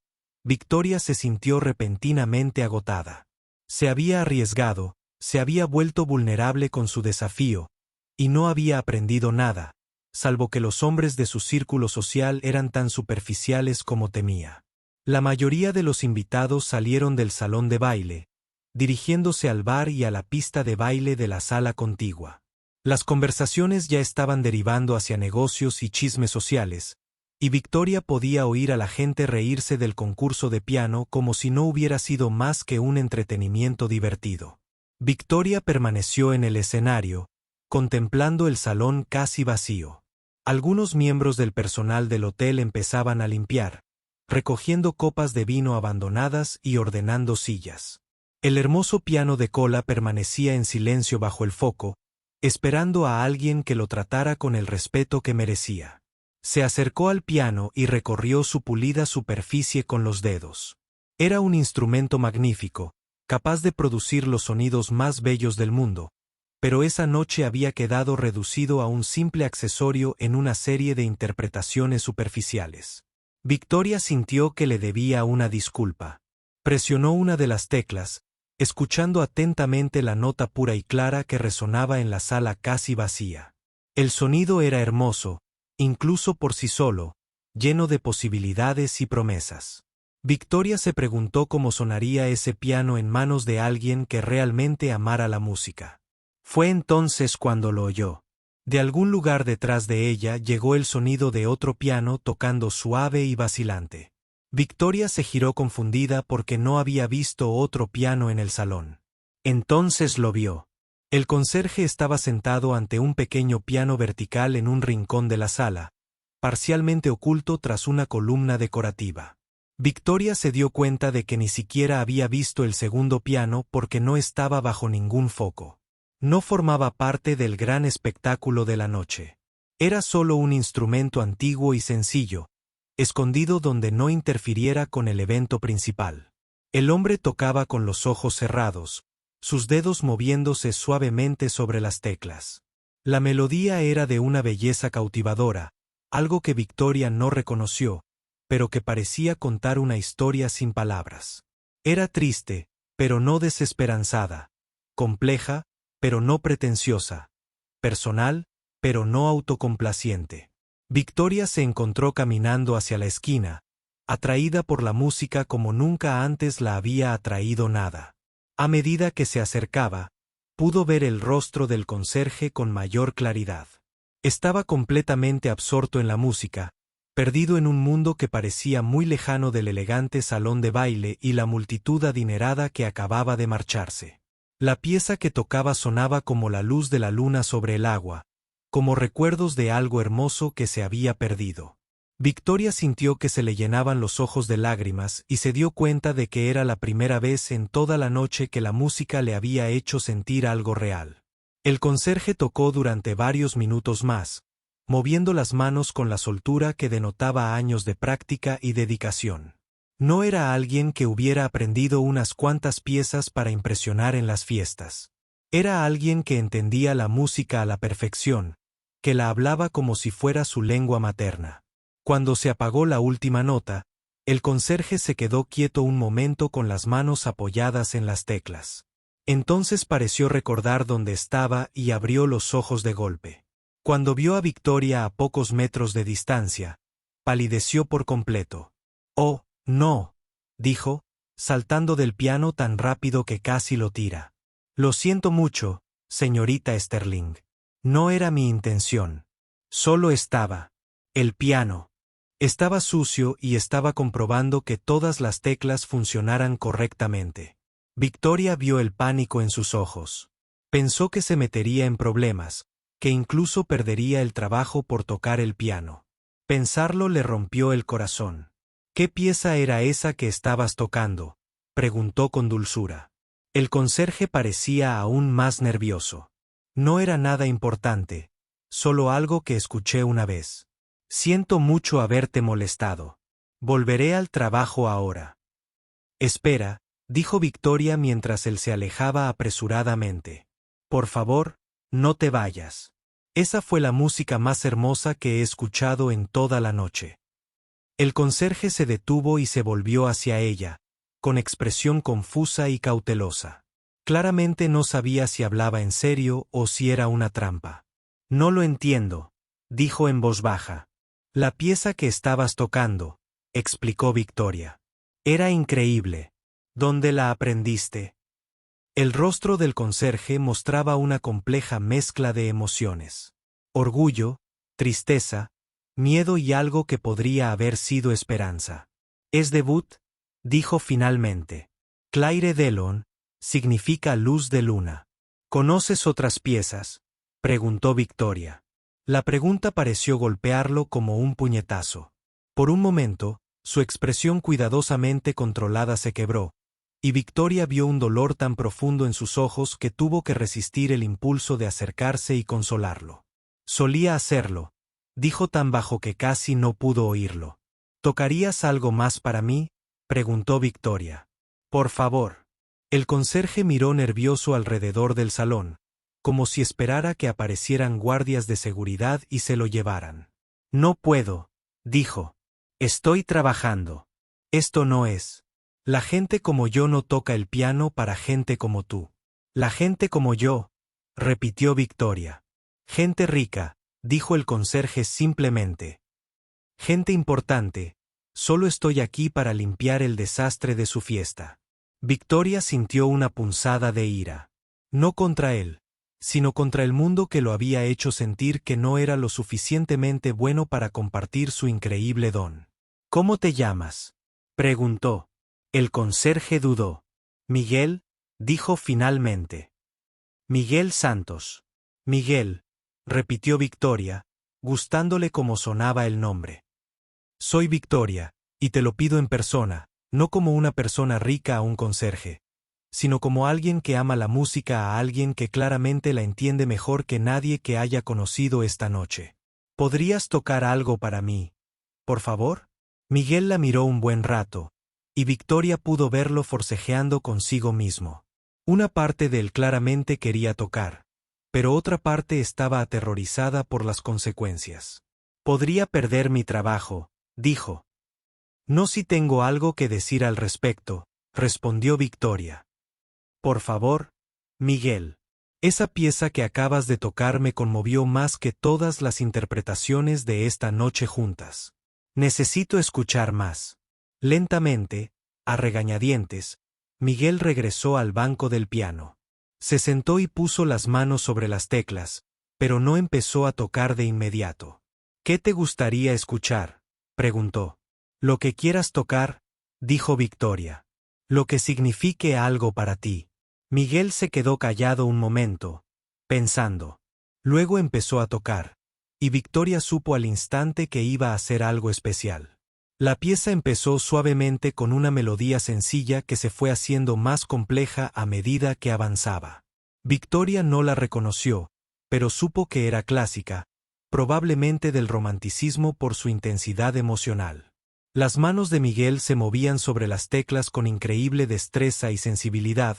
Victoria se sintió repentinamente agotada. Se había arriesgado, se había vuelto vulnerable con su desafío, y no había aprendido nada, salvo que los hombres de su círculo social eran tan superficiales como temía. La mayoría de los invitados salieron del salón de baile, dirigiéndose al bar y a la pista de baile de la sala contigua. Las conversaciones ya estaban derivando hacia negocios y chismes sociales, y Victoria podía oír a la gente reírse del concurso de piano como si no hubiera sido más que un entretenimiento divertido. Victoria permaneció en el escenario, contemplando el salón casi vacío. Algunos miembros del personal del hotel empezaban a limpiar, recogiendo copas de vino abandonadas y ordenando sillas. El hermoso piano de cola permanecía en silencio bajo el foco, esperando a alguien que lo tratara con el respeto que merecía. Se acercó al piano y recorrió su pulida superficie con los dedos. Era un instrumento magnífico, capaz de producir los sonidos más bellos del mundo, pero esa noche había quedado reducido a un simple accesorio en una serie de interpretaciones superficiales. Victoria sintió que le debía una disculpa. Presionó una de las teclas, escuchando atentamente la nota pura y clara que resonaba en la sala casi vacía. El sonido era hermoso, incluso por sí solo, lleno de posibilidades y promesas. Victoria se preguntó cómo sonaría ese piano en manos de alguien que realmente amara la música. Fue entonces cuando lo oyó. De algún lugar detrás de ella llegó el sonido de otro piano tocando suave y vacilante. Victoria se giró confundida porque no había visto otro piano en el salón. Entonces lo vio. El conserje estaba sentado ante un pequeño piano vertical en un rincón de la sala, parcialmente oculto tras una columna decorativa. Victoria se dio cuenta de que ni siquiera había visto el segundo piano porque no estaba bajo ningún foco. No formaba parte del gran espectáculo de la noche. Era solo un instrumento antiguo y sencillo, escondido donde no interfiriera con el evento principal. El hombre tocaba con los ojos cerrados, sus dedos moviéndose suavemente sobre las teclas. La melodía era de una belleza cautivadora, algo que Victoria no reconoció, pero que parecía contar una historia sin palabras. Era triste, pero no desesperanzada, compleja, pero no pretenciosa, personal, pero no autocomplaciente. Victoria se encontró caminando hacia la esquina, atraída por la música como nunca antes la había atraído nada. A medida que se acercaba, pudo ver el rostro del conserje con mayor claridad. Estaba completamente absorto en la música, perdido en un mundo que parecía muy lejano del elegante salón de baile y la multitud adinerada que acababa de marcharse. La pieza que tocaba sonaba como la luz de la luna sobre el agua, como recuerdos de algo hermoso que se había perdido. Victoria sintió que se le llenaban los ojos de lágrimas y se dio cuenta de que era la primera vez en toda la noche que la música le había hecho sentir algo real. El conserje tocó durante varios minutos más, moviendo las manos con la soltura que denotaba años de práctica y dedicación. No era alguien que hubiera aprendido unas cuantas piezas para impresionar en las fiestas. Era alguien que entendía la música a la perfección, que la hablaba como si fuera su lengua materna. Cuando se apagó la última nota, el conserje se quedó quieto un momento con las manos apoyadas en las teclas. Entonces pareció recordar dónde estaba y abrió los ojos de golpe. Cuando vio a Victoria a pocos metros de distancia, palideció por completo. «Oh, no», dijo, saltando del piano tan rápido que casi lo tira. «Lo siento mucho, señorita Sterling. No era mi intención». Solo estaba el piano. Estaba sucio y estaba comprobando que todas las teclas funcionaran correctamente. Victoria vio el pánico en sus ojos. Pensó que se metería en problemas, que incluso perdería el trabajo por tocar el piano. Pensarlo le rompió el corazón. ¿Qué pieza era esa que estabas tocando?, preguntó con dulzura. El conserje parecía aún más nervioso. No era nada importante, solo algo que escuché una vez. Siento mucho haberte molestado. Volveré al trabajo ahora. Espera, dijo Victoria mientras él se alejaba apresuradamente. Por favor, no te vayas. Esa fue la música más hermosa que he escuchado en toda la noche. El conserje se detuvo y se volvió hacia ella, con expresión confusa y cautelosa. Claramente no sabía si hablaba en serio o si era una trampa. No lo entiendo, dijo en voz baja. La pieza que estabas tocando, explicó Victoria. Era increíble. ¿Dónde la aprendiste? El rostro del conserje mostraba una compleja mezcla de emociones. Orgullo, tristeza, miedo y algo que podría haber sido esperanza. ¿Es debut?, dijo finalmente. Claire de Lune significa luz de luna. ¿Conoces otras piezas?, preguntó Victoria. La pregunta pareció golpearlo como un puñetazo. Por un momento, su expresión cuidadosamente controlada se quebró, y Victoria vio un dolor tan profundo en sus ojos que tuvo que resistir el impulso de acercarse y consolarlo. Solía hacerlo, dijo tan bajo que casi no pudo oírlo. ¿Tocarías algo más para mí?, preguntó Victoria. Por favor. El conserje miró nervioso alrededor del salón, como si esperara que aparecieran guardias de seguridad y se lo llevaran. No puedo, dijo. Estoy trabajando. Esto no es. La gente como yo no toca el piano para gente como tú. La gente como yo, repitió Victoria. Gente rica, dijo el conserje simplemente. Gente importante, solo estoy aquí para limpiar el desastre de su fiesta. Victoria sintió una punzada de ira. No contra él, sino contra el mundo que lo había hecho sentir que no era lo suficientemente bueno para compartir su increíble don. ¿Cómo te llamas?, preguntó. El conserje dudó. Miguel, dijo finalmente. Miguel Santos. Miguel, repitió Victoria, gustándole como sonaba el nombre. Soy Victoria, y te lo pido en persona, no como una persona rica a un conserje, sino como alguien que ama la música a alguien que claramente la entiende mejor que nadie que haya conocido esta noche. ¿Podrías tocar algo para mí, por favor? Miguel la miró un buen rato, y Victoria pudo verlo forcejeando consigo mismo. Una parte de él claramente quería tocar, pero otra parte estaba aterrorizada por las consecuencias. Podría perder mi trabajo, dijo. No si tengo algo que decir al respecto, respondió Victoria. Por favor, Miguel. Esa pieza que acabas de tocar me conmovió más que todas las interpretaciones de esta noche juntas. Necesito escuchar más. Lentamente, a regañadientes, Miguel regresó al banco del piano. Se sentó y puso las manos sobre las teclas, pero no empezó a tocar de inmediato. ¿Qué te gustaría escuchar?, preguntó. Lo que quieras tocar, dijo Victoria. Lo que signifique algo para ti. Miguel se quedó callado un momento, pensando. Luego empezó a tocar, y Victoria supo al instante que iba a hacer algo especial. La pieza empezó suavemente con una melodía sencilla que se fue haciendo más compleja a medida que avanzaba. Victoria no la reconoció, pero supo que era clásica, probablemente del romanticismo por su intensidad emocional. Las manos de Miguel se movían sobre las teclas con increíble destreza y sensibilidad,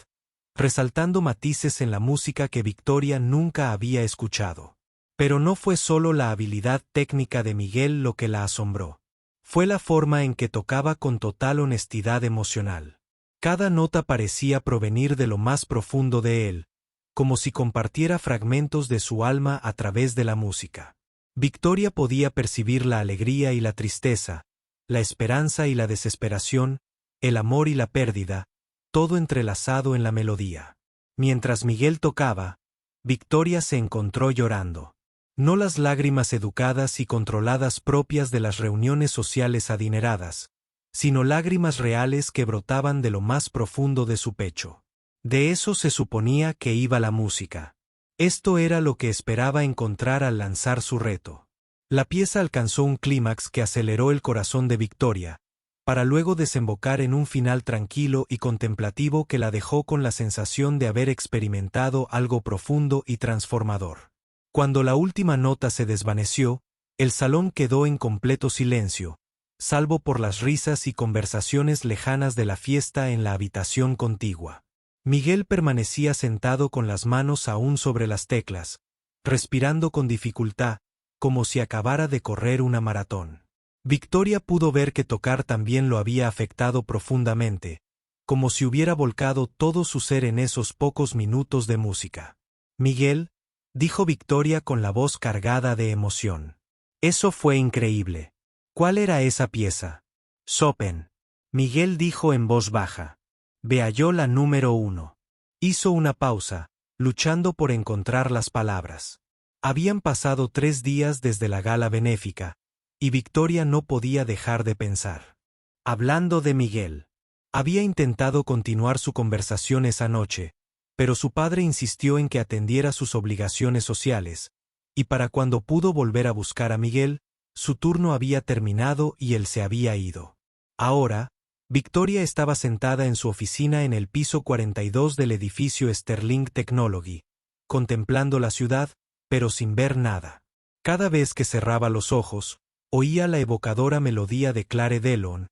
resaltando matices en la música que Victoria nunca había escuchado. Pero no fue solo la habilidad técnica de Miguel lo que la asombró. Fue la forma en que tocaba con total honestidad emocional. Cada nota parecía provenir de lo más profundo de él, como si compartiera fragmentos de su alma a través de la música. Victoria podía percibir la alegría y la tristeza, la esperanza y la desesperación, el amor y la pérdida, todo entrelazado en la melodía. Mientras Miguel tocaba, Victoria se encontró llorando. No las lágrimas educadas y controladas propias de las reuniones sociales adineradas, sino lágrimas reales que brotaban de lo más profundo de su pecho. De eso se suponía que iba la música. Esto era lo que esperaba encontrar al lanzar su reto. La pieza alcanzó un clímax que aceleró el corazón de Victoria, para luego desembocar en un final tranquilo y contemplativo que la dejó con la sensación de haber experimentado algo profundo y transformador. Cuando la última nota se desvaneció, el salón quedó en completo silencio, salvo por las risas y conversaciones lejanas de la fiesta en la habitación contigua. Miguel permanecía sentado con las manos aún sobre las teclas, respirando con dificultad, como si acabara de correr una maratón. Victoria pudo ver que tocar también lo había afectado profundamente, como si hubiera volcado todo su ser en esos pocos minutos de música. «Miguel», dijo Victoria con la voz cargada de emoción. «Eso fue increíble. ¿Cuál era esa pieza?» «Chopin». Miguel dijo en voz baja. «Bealló la número 1». Hizo una pausa, luchando por encontrar las palabras. Habían pasado 3 días desde la gala benéfica, y Victoria no podía dejar de pensar. Hablando de Miguel. Había intentado continuar su conversación esa noche, pero su padre insistió en que atendiera sus obligaciones sociales, y para cuando pudo volver a buscar a Miguel, su turno había terminado y él se había ido. Ahora, Victoria estaba sentada en su oficina en el piso 42 del edificio Sterling Technology, contemplando la ciudad, pero sin ver nada. Cada vez que cerraba los ojos, oía la evocadora melodía de Clare Delon,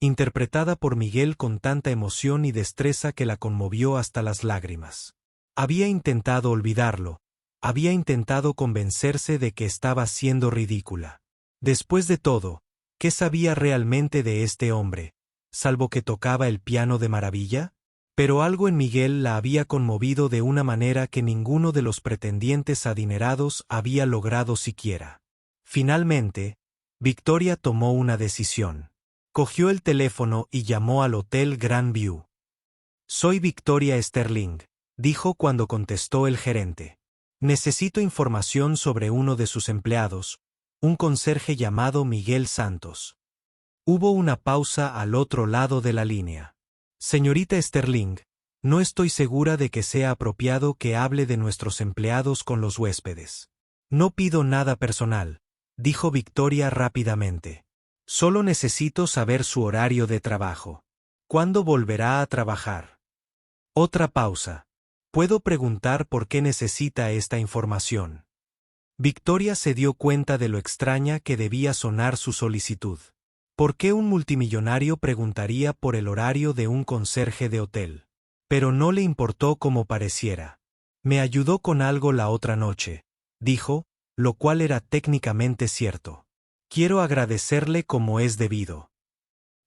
interpretada por Miguel con tanta emoción y destreza que la conmovió hasta las lágrimas. Había intentado olvidarlo, había intentado convencerse de que estaba siendo ridícula. Después de todo, ¿qué sabía realmente de este hombre, salvo que tocaba el piano de maravilla? Pero algo en Miguel la había conmovido de una manera que ninguno de los pretendientes adinerados había logrado siquiera. Finalmente, Victoria tomó una decisión. Cogió el teléfono y llamó al Hotel Grand View. «Soy Victoria Sterling», dijo cuando contestó el gerente. «Necesito información sobre uno de sus empleados, un conserje llamado Miguel Santos». Hubo una pausa al otro lado de la línea. «Señorita Sterling, no estoy segura de que sea apropiado que hable de nuestros empleados con los huéspedes. No pido nada personal», dijo Victoria rápidamente. «Solo necesito saber su horario de trabajo. ¿Cuándo volverá a trabajar?» Otra pausa. «¿Puedo preguntar por qué necesita esta información?» Victoria se dio cuenta de lo extraña que debía sonar su solicitud. ¿Por qué un multimillonario preguntaría por el horario de un conserje de hotel? Pero no le importó como pareciera. «Me ayudó con algo la otra noche», dijo, lo cual era técnicamente cierto. «Quiero agradecerle como es debido».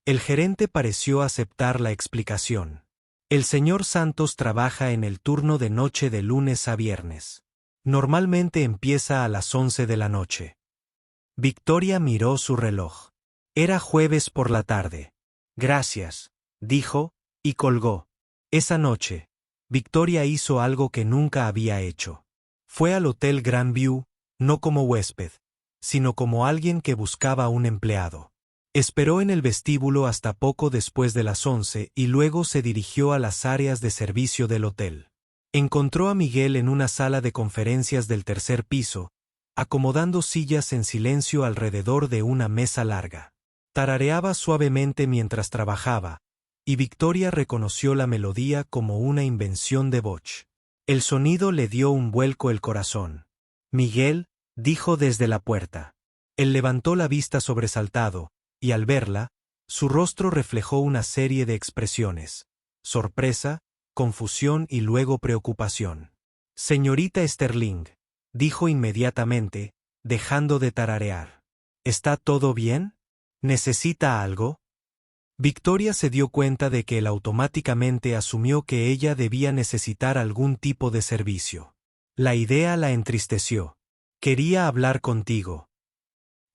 El gerente pareció aceptar la explicación. «El señor Santos trabaja en el turno de noche de lunes a viernes. Normalmente empieza a las 11 de la noche». Victoria miró su reloj. Era jueves por la tarde. «Gracias», dijo, y colgó. Esa noche, Victoria hizo algo que nunca había hecho. Fue al Hotel Grand View, no como huésped, sino como alguien que buscaba un empleado. Esperó en el vestíbulo hasta poco después de las 11 y luego se dirigió a las áreas de servicio del hotel. Encontró a Miguel en una sala de conferencias del tercer piso, acomodando sillas en silencio alrededor de una mesa larga. Tarareaba suavemente mientras trabajaba, y Victoria reconoció la melodía como una invención de Bach. El sonido le dio un vuelco el corazón. «Miguel», dijo desde la puerta. Él levantó la vista sobresaltado, y al verla, su rostro reflejó una serie de expresiones: sorpresa, confusión y luego preocupación. «Señorita Sterling», dijo inmediatamente, dejando de tararear. «¿Está todo bien? ¿Necesita algo?» Victoria se dio cuenta de que él automáticamente asumió que ella debía necesitar algún tipo de servicio. La idea la entristeció. «Quería hablar contigo».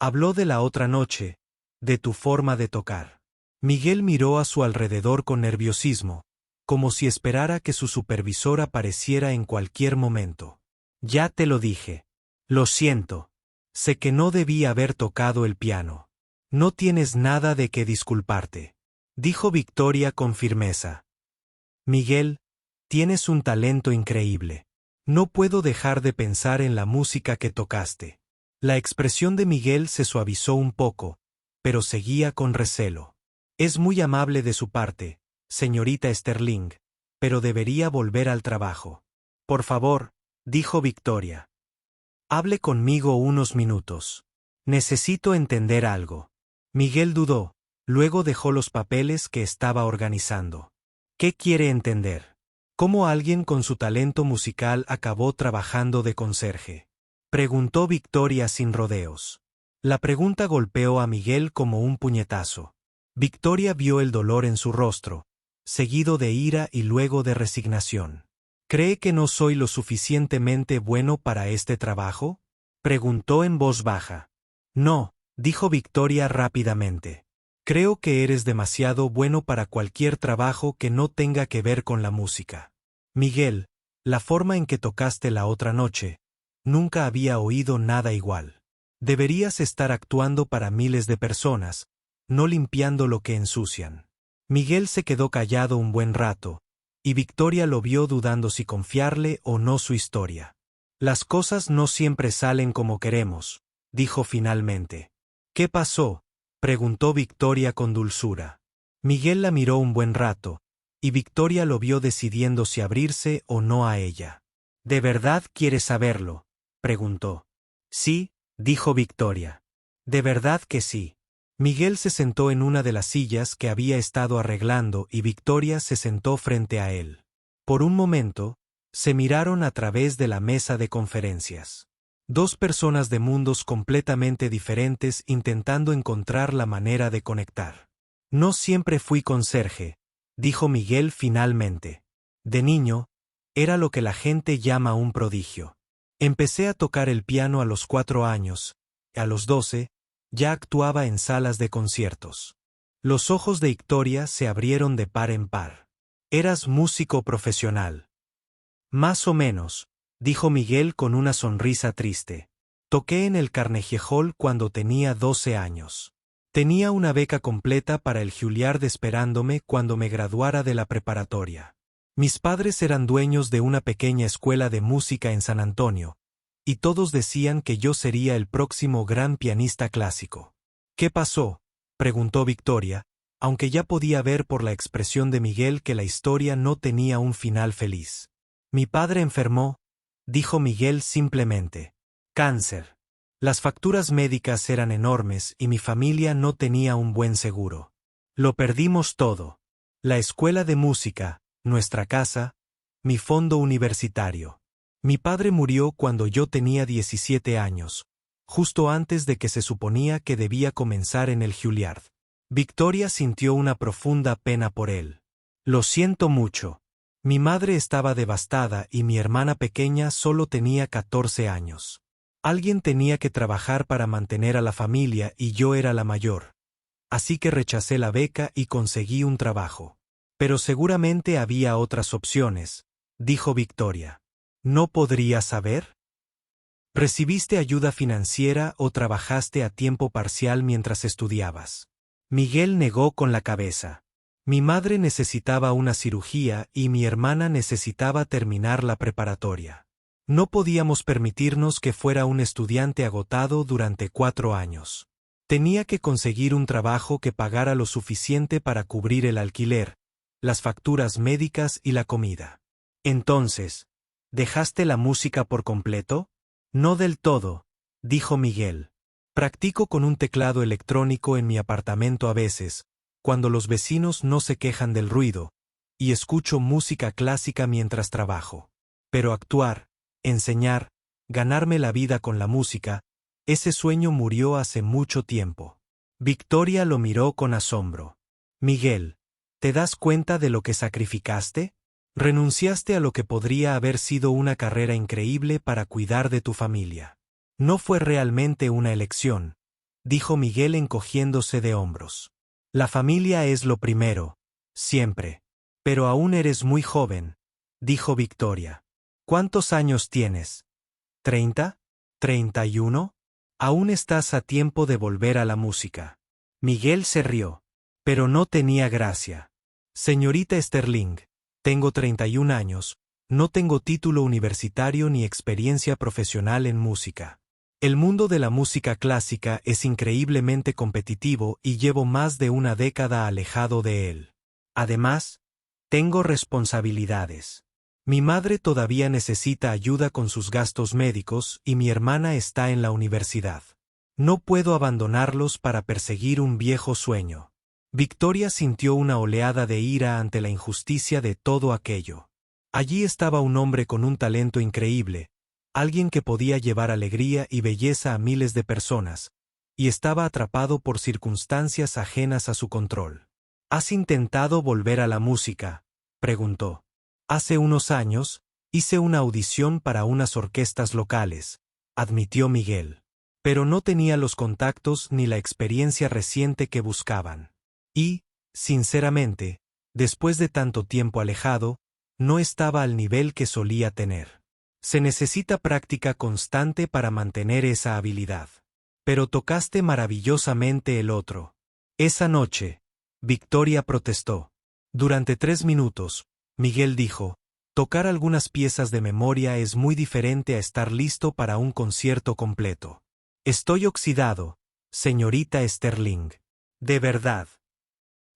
Habló de la otra noche, de tu forma de tocar. Miguel miró a su alrededor con nerviosismo, como si esperara que su supervisor apareciera en cualquier momento. «Ya te lo dije». Lo siento. Sé que no debí haber tocado el piano. No tienes nada de qué disculparte, dijo Victoria con firmeza. Miguel, tienes un talento increíble. No puedo dejar de pensar en la música que tocaste. La expresión de Miguel se suavizó un poco, pero seguía con recelo. Es muy amable de su parte, señorita Sterling, pero debería volver al trabajo. Por favor, dijo Victoria. Hable conmigo unos minutos. Necesito entender algo. Miguel dudó, luego dejó los papeles que estaba organizando. ¿Qué quiere entender? ¿Cómo alguien con su talento musical acabó trabajando de conserje? Preguntó Victoria sin rodeos. La pregunta golpeó a Miguel como un puñetazo. Victoria vio el dolor en su rostro, seguido de ira y luego de resignación. ¿Cree que no soy lo suficientemente bueno para este trabajo? Preguntó en voz baja. No, dijo Victoria rápidamente. Creo que eres demasiado bueno para cualquier trabajo que no tenga que ver con la música. Miguel, la forma en que tocaste la otra noche, nunca había oído nada igual. Deberías estar actuando para miles de personas, no limpiando lo que ensucian. Miguel se quedó callado un buen rato, y Victoria lo vio dudando si confiarle o no su historia. Las cosas no siempre salen como queremos, dijo finalmente. ¿Qué pasó?, preguntó Victoria con dulzura. Miguel la miró un buen rato, y Victoria lo vio decidiendo si abrirse o no a ella. ¿De verdad quieres saberlo?, preguntó. Sí, dijo Victoria. De verdad que sí. Miguel se sentó en una de las sillas que había estado arreglando y Victoria se sentó frente a él. Por un momento, se miraron a través de la mesa de conferencias. Dos personas de mundos completamente diferentes intentando encontrar la manera de conectar. No siempre fui conserje, dijo Miguel finalmente. De niño, era lo que la gente llama un prodigio. Empecé a tocar el piano a los 4 años, a los 12, ya actuaba en salas de conciertos. Los ojos de Victoria se abrieron de par en par. ¿Eras músico profesional? Más o menos, dijo Miguel con una sonrisa triste. Toqué en el Carnegie Hall cuando tenía 12 años. Tenía una beca completa para el Juilliard esperándome cuando me graduara de la preparatoria. Mis padres eran dueños de una pequeña escuela de música en San Antonio, y todos decían que yo sería el próximo gran pianista clásico. ¿Qué pasó?, preguntó Victoria, aunque ya podía ver por la expresión de Miguel que la historia no tenía un final feliz. Mi padre enfermó, dijo Miguel simplemente. Cáncer. Las facturas médicas eran enormes y mi familia no tenía un buen seguro. Lo perdimos todo. La escuela de música, nuestra casa, mi fondo universitario. Mi padre murió cuando yo tenía 17 años, justo antes de que se suponía que debía comenzar en el Juilliard. Victoria sintió una profunda pena por él. Lo siento mucho. Mi madre estaba devastada y mi hermana pequeña solo tenía 14 años. Alguien tenía que trabajar para mantener a la familia y yo era la mayor. Así que rechacé la beca y conseguí un trabajo. Pero seguramente había otras opciones, dijo Victoria. ¿No podría saber? ¿Recibiste ayuda financiera o trabajaste a tiempo parcial mientras estudiabas? Miguel negó con la cabeza. Mi madre necesitaba una cirugía y mi hermana necesitaba terminar la preparatoria. No podíamos permitirnos que fuera un estudiante agotado durante 4 años. Tenía que conseguir un trabajo que pagara lo suficiente para cubrir el alquiler, las facturas médicas y la comida. Entonces, ¿dejaste la música por completo? No del todo, dijo Miguel. Practico con un teclado electrónico en mi apartamento a veces, cuando los vecinos no se quejan del ruido, y escucho música clásica mientras trabajo. Pero actuar, enseñar, ganarme la vida con la música, ese sueño murió hace mucho tiempo. Victoria lo miró con asombro. Miguel, ¿te das cuenta de lo que sacrificaste? Renunciaste a lo que podría haber sido una carrera increíble para cuidar de tu familia. No fue realmente una elección, dijo Miguel encogiéndose de hombros. La familia es lo primero, siempre. Pero aún eres muy joven, dijo Victoria. ¿Cuántos años tienes? ¿30? ¿31? Aún estás a tiempo de volver a la música. Miguel se rió. Pero no tenía gracia. Señorita Sterling, tengo 31 años, no tengo título universitario ni experiencia profesional en música. El mundo de la música clásica es increíblemente competitivo y llevo más de una década alejado de él. Además, tengo responsabilidades. Mi madre todavía necesita ayuda con sus gastos médicos y mi hermana está en la universidad. No puedo abandonarlos para perseguir un viejo sueño. Victoria sintió una oleada de ira ante la injusticia de todo aquello. Allí estaba un hombre con un talento increíble, alguien que podía llevar alegría y belleza a miles de personas, y estaba atrapado por circunstancias ajenas a su control. ¿Has intentado volver a la música?, preguntó. Hace unos años, hice una audición para unas orquestas locales, admitió Miguel. Pero no tenía los contactos ni la experiencia reciente que buscaban. Y, sinceramente, después de tanto tiempo alejado, no estaba al nivel que solía tener. Se necesita práctica constante para mantener esa habilidad. Pero tocaste maravillosamente el otro. Esa noche, Victoria protestó. Durante 3 minutos, Miguel dijo, tocar algunas piezas de memoria es muy diferente a estar listo para un concierto completo. Estoy oxidado, señorita Sterling. De verdad.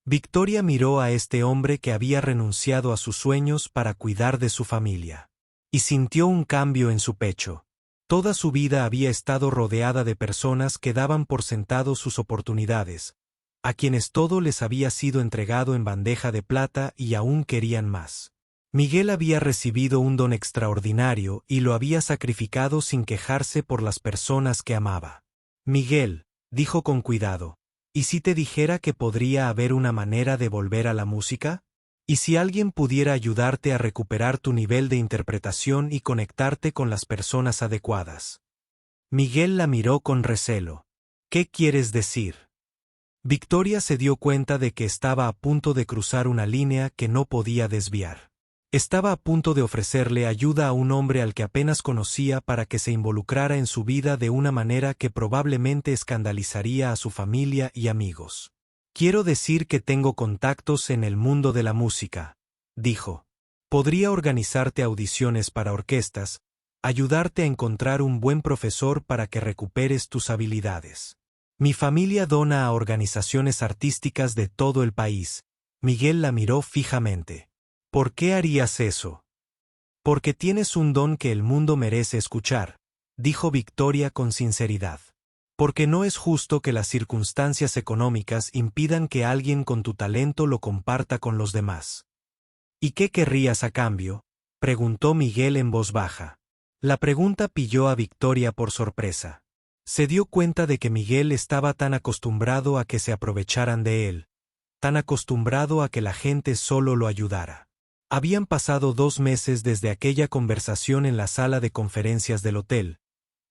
Victoria miró a este hombre que había renunciado a sus sueños para cuidar de su familia. Y sintió un cambio en su pecho. Toda su vida había estado rodeada de personas que daban por sentado sus oportunidades, a quienes todo les había sido entregado en bandeja de plata y aún querían más. Miguel había recibido un don extraordinario y lo había sacrificado sin quejarse por las personas que amaba. Miguel, dijo con cuidado, ¿y si te dijera que podría haber una manera de volver a la música? ¿Y si alguien pudiera ayudarte a recuperar tu nivel de interpretación y conectarte con las personas adecuadas? Miguel la miró con recelo. ¿Qué quieres decir? Victoria se dio cuenta de que estaba a punto de cruzar una línea que no podía desviar. Estaba a punto de ofrecerle ayuda a un hombre al que apenas conocía para que se involucrara en su vida de una manera que probablemente escandalizaría a su familia y amigos. Quiero decir que tengo contactos en el mundo de la música, dijo. Podría organizarte audiciones para orquestas, ayudarte a encontrar un buen profesor para que recuperes tus habilidades. Mi familia dona a organizaciones artísticas de todo el país. Miguel la miró fijamente. ¿Por qué harías eso? Porque tienes un don que el mundo merece escuchar, dijo Victoria con sinceridad. Porque no es justo que las circunstancias económicas impidan que alguien con tu talento lo comparta con los demás. ¿Y qué querrías a cambio?, preguntó Miguel en voz baja. La pregunta pilló a Victoria por sorpresa. Se dio cuenta de que Miguel estaba tan acostumbrado a que se aprovecharan de él, tan acostumbrado a que la gente solo lo ayudara. Habían pasado 2 meses desde aquella conversación en la sala de conferencias del hotel,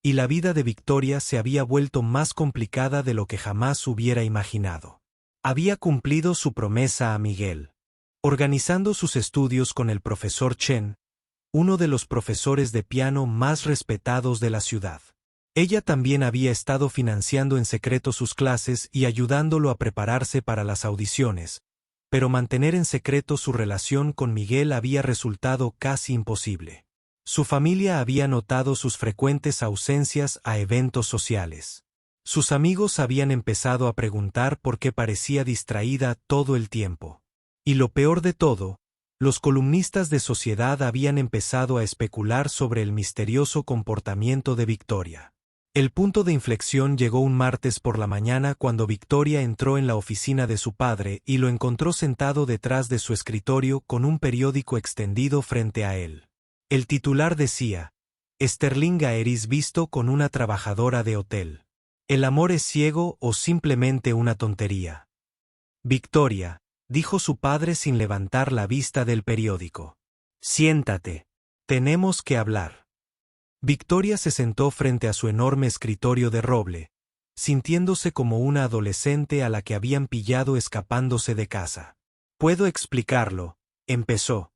y la vida de Victoria se había vuelto más complicada de lo que jamás hubiera imaginado. Había cumplido su promesa a Miguel, organizando sus estudios con el profesor Chen, uno de los profesores de piano más respetados de la ciudad. Ella también había estado financiando en secreto sus clases y ayudándolo a prepararse para las audiciones, pero mantener en secreto su relación con Miguel había resultado casi imposible. Su familia había notado sus frecuentes ausencias a eventos sociales. Sus amigos habían empezado a preguntar por qué parecía distraída todo el tiempo. Y lo peor de todo, los columnistas de sociedad habían empezado a especular sobre el misterioso comportamiento de Victoria. El punto de inflexión llegó un martes por la mañana cuando Victoria entró en la oficina de su padre y lo encontró sentado detrás de su escritorio con un periódico extendido frente a él. El titular decía, Sterling Aeris visto con una trabajadora de hotel. ¿El amor es ciego o simplemente una tontería? Victoria, dijo su padre sin levantar la vista del periódico. Siéntate. Tenemos que hablar. Victoria se sentó frente a su enorme escritorio de roble, sintiéndose como una adolescente a la que habían pillado escapándose de casa. «Puedo explicarlo», empezó.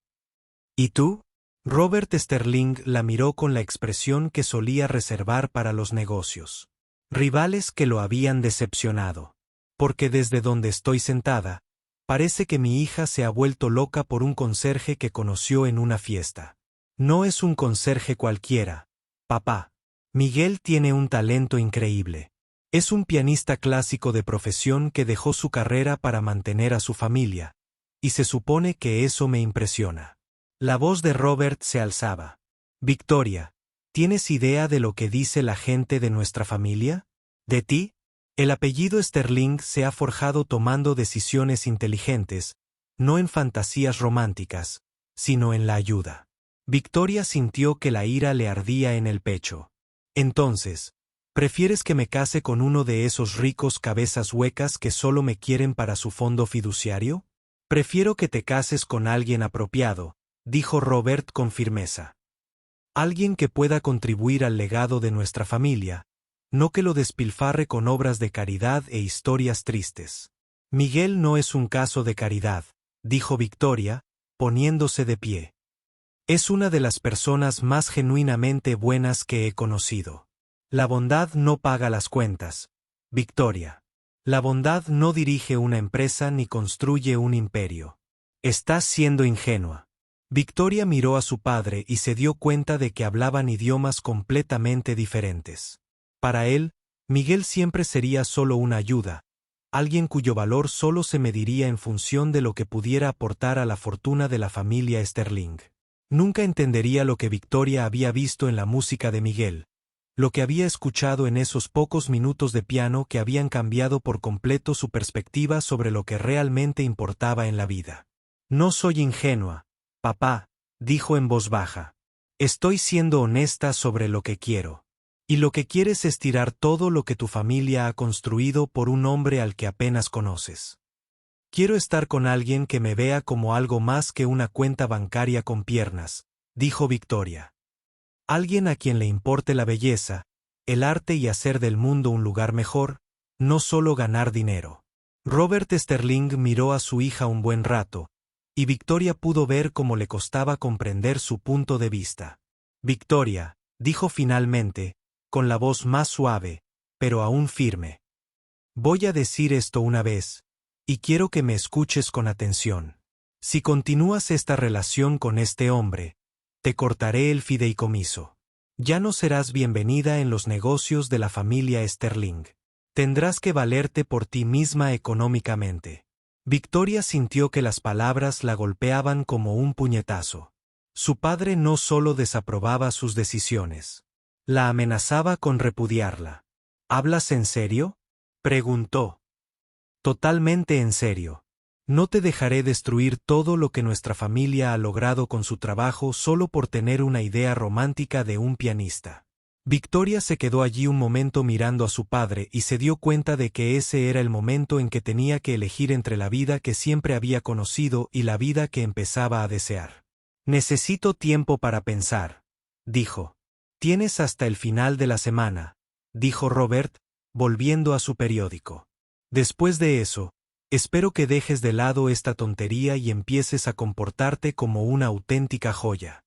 «¿Y tú?», Robert Sterling la miró con la expresión que solía reservar para los negocios. Rivales que lo habían decepcionado. Porque desde donde estoy sentada, parece que mi hija se ha vuelto loca por un conserje que conoció en una fiesta. No es un conserje cualquiera, papá. Miguel tiene un talento increíble. Es un pianista clásico de profesión que dejó su carrera para mantener a su familia, y se supone que eso me impresiona. La voz de Robert se alzaba. Victoria, ¿tienes idea de lo que dice la gente de nuestra familia? ¿De ti? El apellido Sterling se ha forjado tomando decisiones inteligentes, no en fantasías románticas, sino en la ayuda. Victoria sintió que la ira le ardía en el pecho. Entonces, ¿prefieres que me case con uno de esos ricos cabezas huecas que solo me quieren para su fondo fiduciario? Prefiero que te cases con alguien apropiado, dijo Robert con firmeza. Alguien que pueda contribuir al legado de nuestra familia, no que lo despilfarre con obras de caridad e historias tristes. Miguel no es un caso de caridad, dijo Victoria, poniéndose de pie. Es una de las personas más genuinamente buenas que he conocido. La bondad no paga las cuentas, Victoria. La bondad no dirige una empresa ni construye un imperio. Estás siendo ingenua. Victoria miró a su padre y se dio cuenta de que hablaban idiomas completamente diferentes. Para él, Miguel siempre sería solo una ayuda, alguien cuyo valor solo se mediría en función de lo que pudiera aportar a la fortuna de la familia Sterling. Nunca entendería lo que Victoria había visto en la música de Miguel, lo que había escuchado en esos pocos minutos de piano que habían cambiado por completo su perspectiva sobre lo que realmente importaba en la vida. No soy ingenua, papá, dijo en voz baja. Estoy siendo honesta sobre lo que quiero. Y lo que quieres es tirar todo lo que tu familia ha construido por un hombre al que apenas conoces. Quiero estar con alguien que me vea como algo más que una cuenta bancaria con piernas, dijo Victoria. Alguien a quien le importe la belleza, el arte y hacer del mundo un lugar mejor, no solo ganar dinero. Robert Sterling miró a su hija un buen rato, y Victoria pudo ver cómo le costaba comprender su punto de vista. Victoria, dijo finalmente, con la voz más suave, pero aún firme. Voy a decir esto una vez, y quiero que me escuches con atención. Si continúas esta relación con este hombre, te cortaré el fideicomiso. Ya no serás bienvenida en los negocios de la familia Sterling. Tendrás que valerte por ti misma económicamente. Victoria sintió que las palabras la golpeaban como un puñetazo. Su padre no solo desaprobaba sus decisiones. La amenazaba con repudiarla. ¿Hablas en serio?, preguntó. Totalmente en serio. No te dejaré destruir todo lo que nuestra familia ha logrado con su trabajo solo por tener una idea romántica de un pianista. Victoria se quedó allí un momento mirando a su padre y se dio cuenta de que ese era el momento en que tenía que elegir entre la vida que siempre había conocido y la vida que empezaba a desear. Necesito tiempo para pensar, dijo. Tienes hasta el final de la semana, dijo Robert, volviendo a su periódico. Después de eso, espero que dejes de lado esta tontería y empieces a comportarte como una auténtica joya.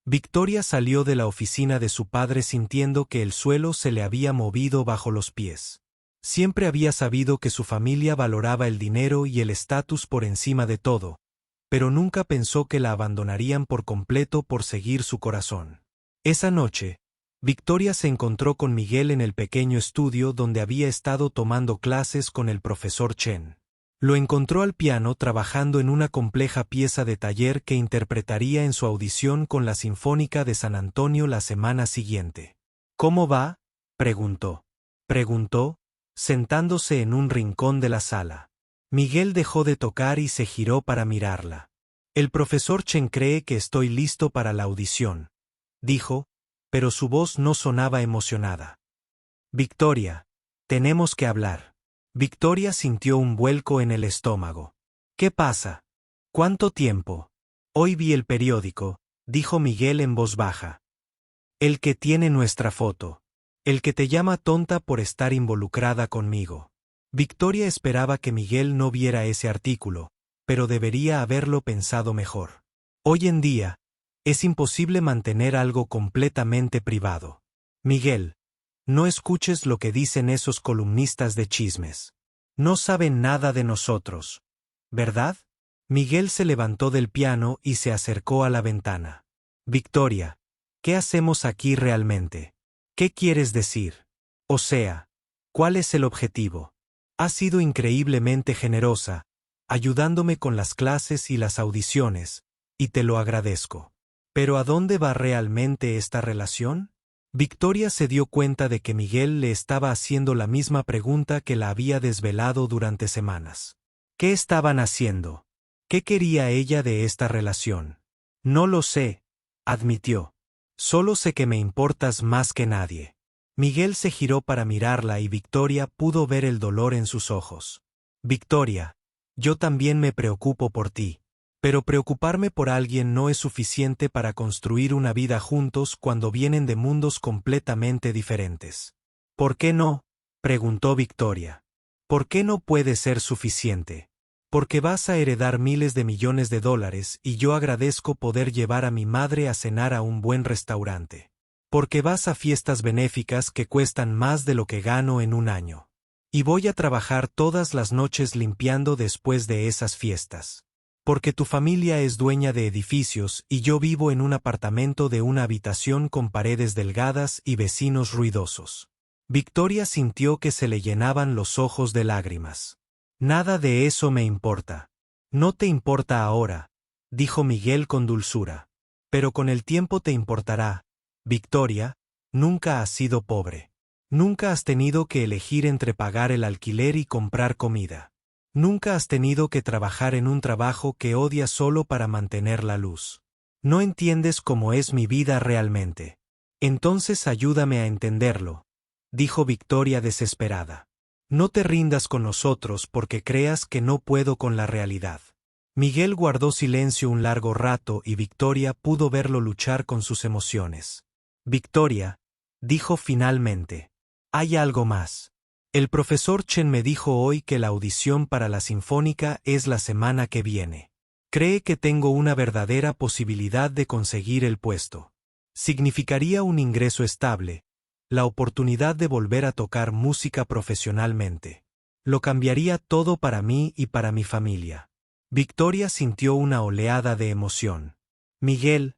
Victoria salió de la oficina de su padre sintiendo que el suelo se le había movido bajo los pies. Siempre había sabido que su familia valoraba el dinero y el estatus por encima de todo, pero nunca pensó que la abandonarían por completo por seguir su corazón. Esa noche, Victoria se encontró con Miguel en el pequeño estudio donde había estado tomando clases con el profesor Chen. Lo encontró al piano trabajando en una compleja pieza de taller que interpretaría en su audición con la Sinfónica de San Antonio la semana siguiente. ¿Cómo va?, preguntó, sentándose en un rincón de la sala. Miguel dejó de tocar y se giró para mirarla. El profesor Chen cree que estoy listo para la audición, dijo, pero su voz no sonaba emocionada. Victoria, tenemos que hablar. Victoria sintió un vuelco en el estómago. ¿Qué pasa? ¿Cuánto tiempo? Hoy vi el periódico, dijo Miguel en voz baja. El que tiene nuestra foto. El que te llama tonta por estar involucrada conmigo. Victoria esperaba que Miguel no viera ese artículo, pero debería haberlo pensado mejor. Hoy en día, Es imposible mantener algo completamente privado. Miguel, no escuches lo que dicen esos columnistas de chismes. No saben nada de nosotros, ¿verdad? Miguel se levantó del piano y se acercó a la ventana. Victoria, ¿qué hacemos aquí realmente? ¿Qué quieres decir? O sea, ¿cuál es el objetivo? Has sido increíblemente generosa, ayudándome con las clases y las audiciones, y te lo agradezco. ¿Pero a dónde va realmente esta relación? Victoria se dio cuenta de que Miguel le estaba haciendo la misma pregunta que la había desvelado durante semanas. ¿Qué estaban haciendo? ¿Qué quería ella de esta relación? No lo sé, admitió. Solo sé que me importas más que nadie. Miguel se giró para mirarla y Victoria pudo ver el dolor en sus ojos. Victoria, yo también me preocupo por ti. Pero preocuparme por alguien no es suficiente para construir una vida juntos cuando vienen de mundos completamente diferentes. ¿Por qué no? Preguntó Victoria. ¿Por qué no puede ser suficiente? Porque vas a heredar miles de millones de dólares y yo agradezco poder llevar a mi madre a cenar a un buen restaurante. Porque vas a fiestas benéficas que cuestan más de lo que gano en un año. Y voy a trabajar todas las noches limpiando después de esas fiestas. Porque tu familia es dueña de edificios y yo vivo en un apartamento de una habitación con paredes delgadas y vecinos ruidosos. Victoria sintió que se le llenaban los ojos de lágrimas. Nada de eso me importa. No te importa ahora, dijo Miguel con dulzura. Pero con el tiempo te importará. Victoria, nunca has sido pobre. Nunca has tenido que elegir entre pagar el alquiler y comprar comida. Nunca has tenido que trabajar en un trabajo que odias solo para mantener la luz. No entiendes cómo es mi vida realmente. Entonces ayúdame a entenderlo, dijo Victoria desesperada. No te rindas con nosotros porque creas que no puedo con la realidad. Miguel guardó silencio un largo rato y Victoria pudo verlo luchar con sus emociones. Victoria, dijo finalmente, hay algo más. El profesor Chen me dijo hoy que la audición para la Sinfónica es la semana que viene. Cree que tengo una verdadera posibilidad de conseguir el puesto. Significaría un ingreso estable, la oportunidad de volver a tocar música profesionalmente. Lo cambiaría todo para mí y para mi familia. Victoria sintió una oleada de emoción. Miguel,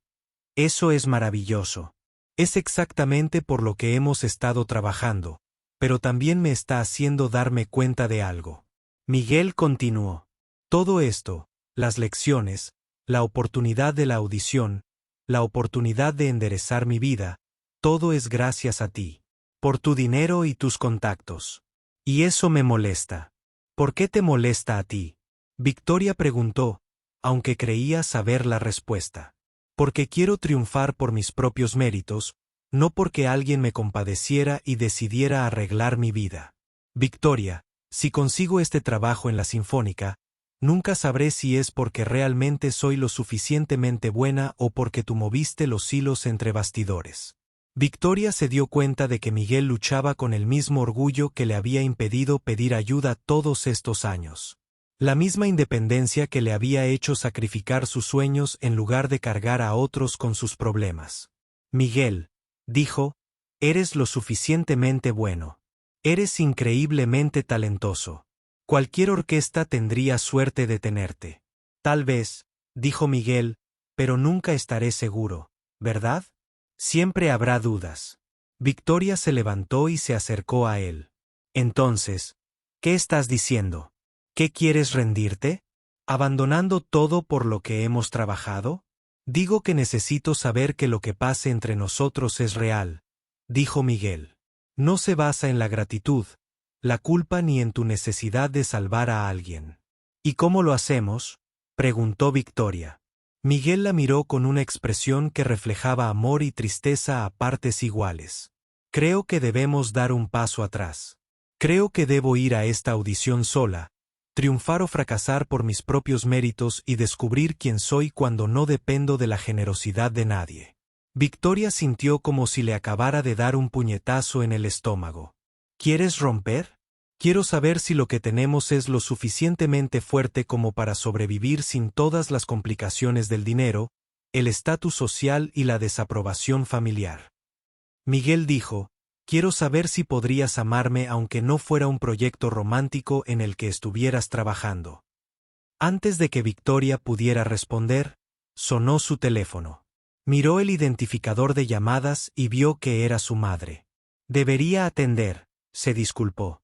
eso es maravilloso. Es exactamente por lo que hemos estado trabajando. Pero también me está haciendo darme cuenta de algo. Miguel continuó. Todo esto, las lecciones, la oportunidad de la audición, la oportunidad de enderezar mi vida, todo es gracias a ti. Por tu dinero y tus contactos. Y eso me molesta. ¿Por qué te molesta a ti? Victoria preguntó, aunque creía saber la respuesta. Porque quiero triunfar por mis propios méritos, no porque alguien me compadeciera y decidiera arreglar mi vida. Victoria, si consigo este trabajo en la Sinfónica, nunca sabré si es porque realmente soy lo suficientemente buena o porque tú moviste los hilos entre bastidores. Victoria se dio cuenta de que Miguel luchaba con el mismo orgullo que le había impedido pedir ayuda todos estos años. La misma independencia que le había hecho sacrificar sus sueños en lugar de cargar a otros con sus problemas. Miguel, dijo, eres lo suficientemente bueno. Eres increíblemente talentoso. Cualquier orquesta tendría suerte de tenerte. Tal vez, dijo Miguel, pero nunca estaré seguro, ¿verdad? Siempre habrá dudas. Victoria se levantó y se acercó a él. Entonces, ¿qué estás diciendo? ¿Qué quieres rendirte? ¿Abandonando todo por lo que hemos trabajado? Digo que necesito saber que lo que pase entre nosotros es real, dijo Miguel. No se basa en la gratitud, la culpa ni en tu necesidad de salvar a alguien. ¿Y cómo lo hacemos? Preguntó Victoria. Miguel la miró con una expresión que reflejaba amor y tristeza a partes iguales. Creo que debemos dar un paso atrás. Creo que debo ir a esta audición sola, triunfar o fracasar por mis propios méritos y descubrir quién soy cuando no dependo de la generosidad de nadie. Victoria sintió como si le acabara de dar un puñetazo en el estómago. ¿Quieres romper? Quiero saber si lo que tenemos es lo suficientemente fuerte como para sobrevivir sin todas las complicaciones del dinero, el estatus social y la desaprobación familiar. Miguel dijo, quiero saber si podrías amarme aunque no fuera un proyecto romántico en el que estuvieras trabajando. Antes de que Victoria pudiera responder, sonó su teléfono. Miró el identificador de llamadas y vio que era su madre. Debería atender, se disculpó.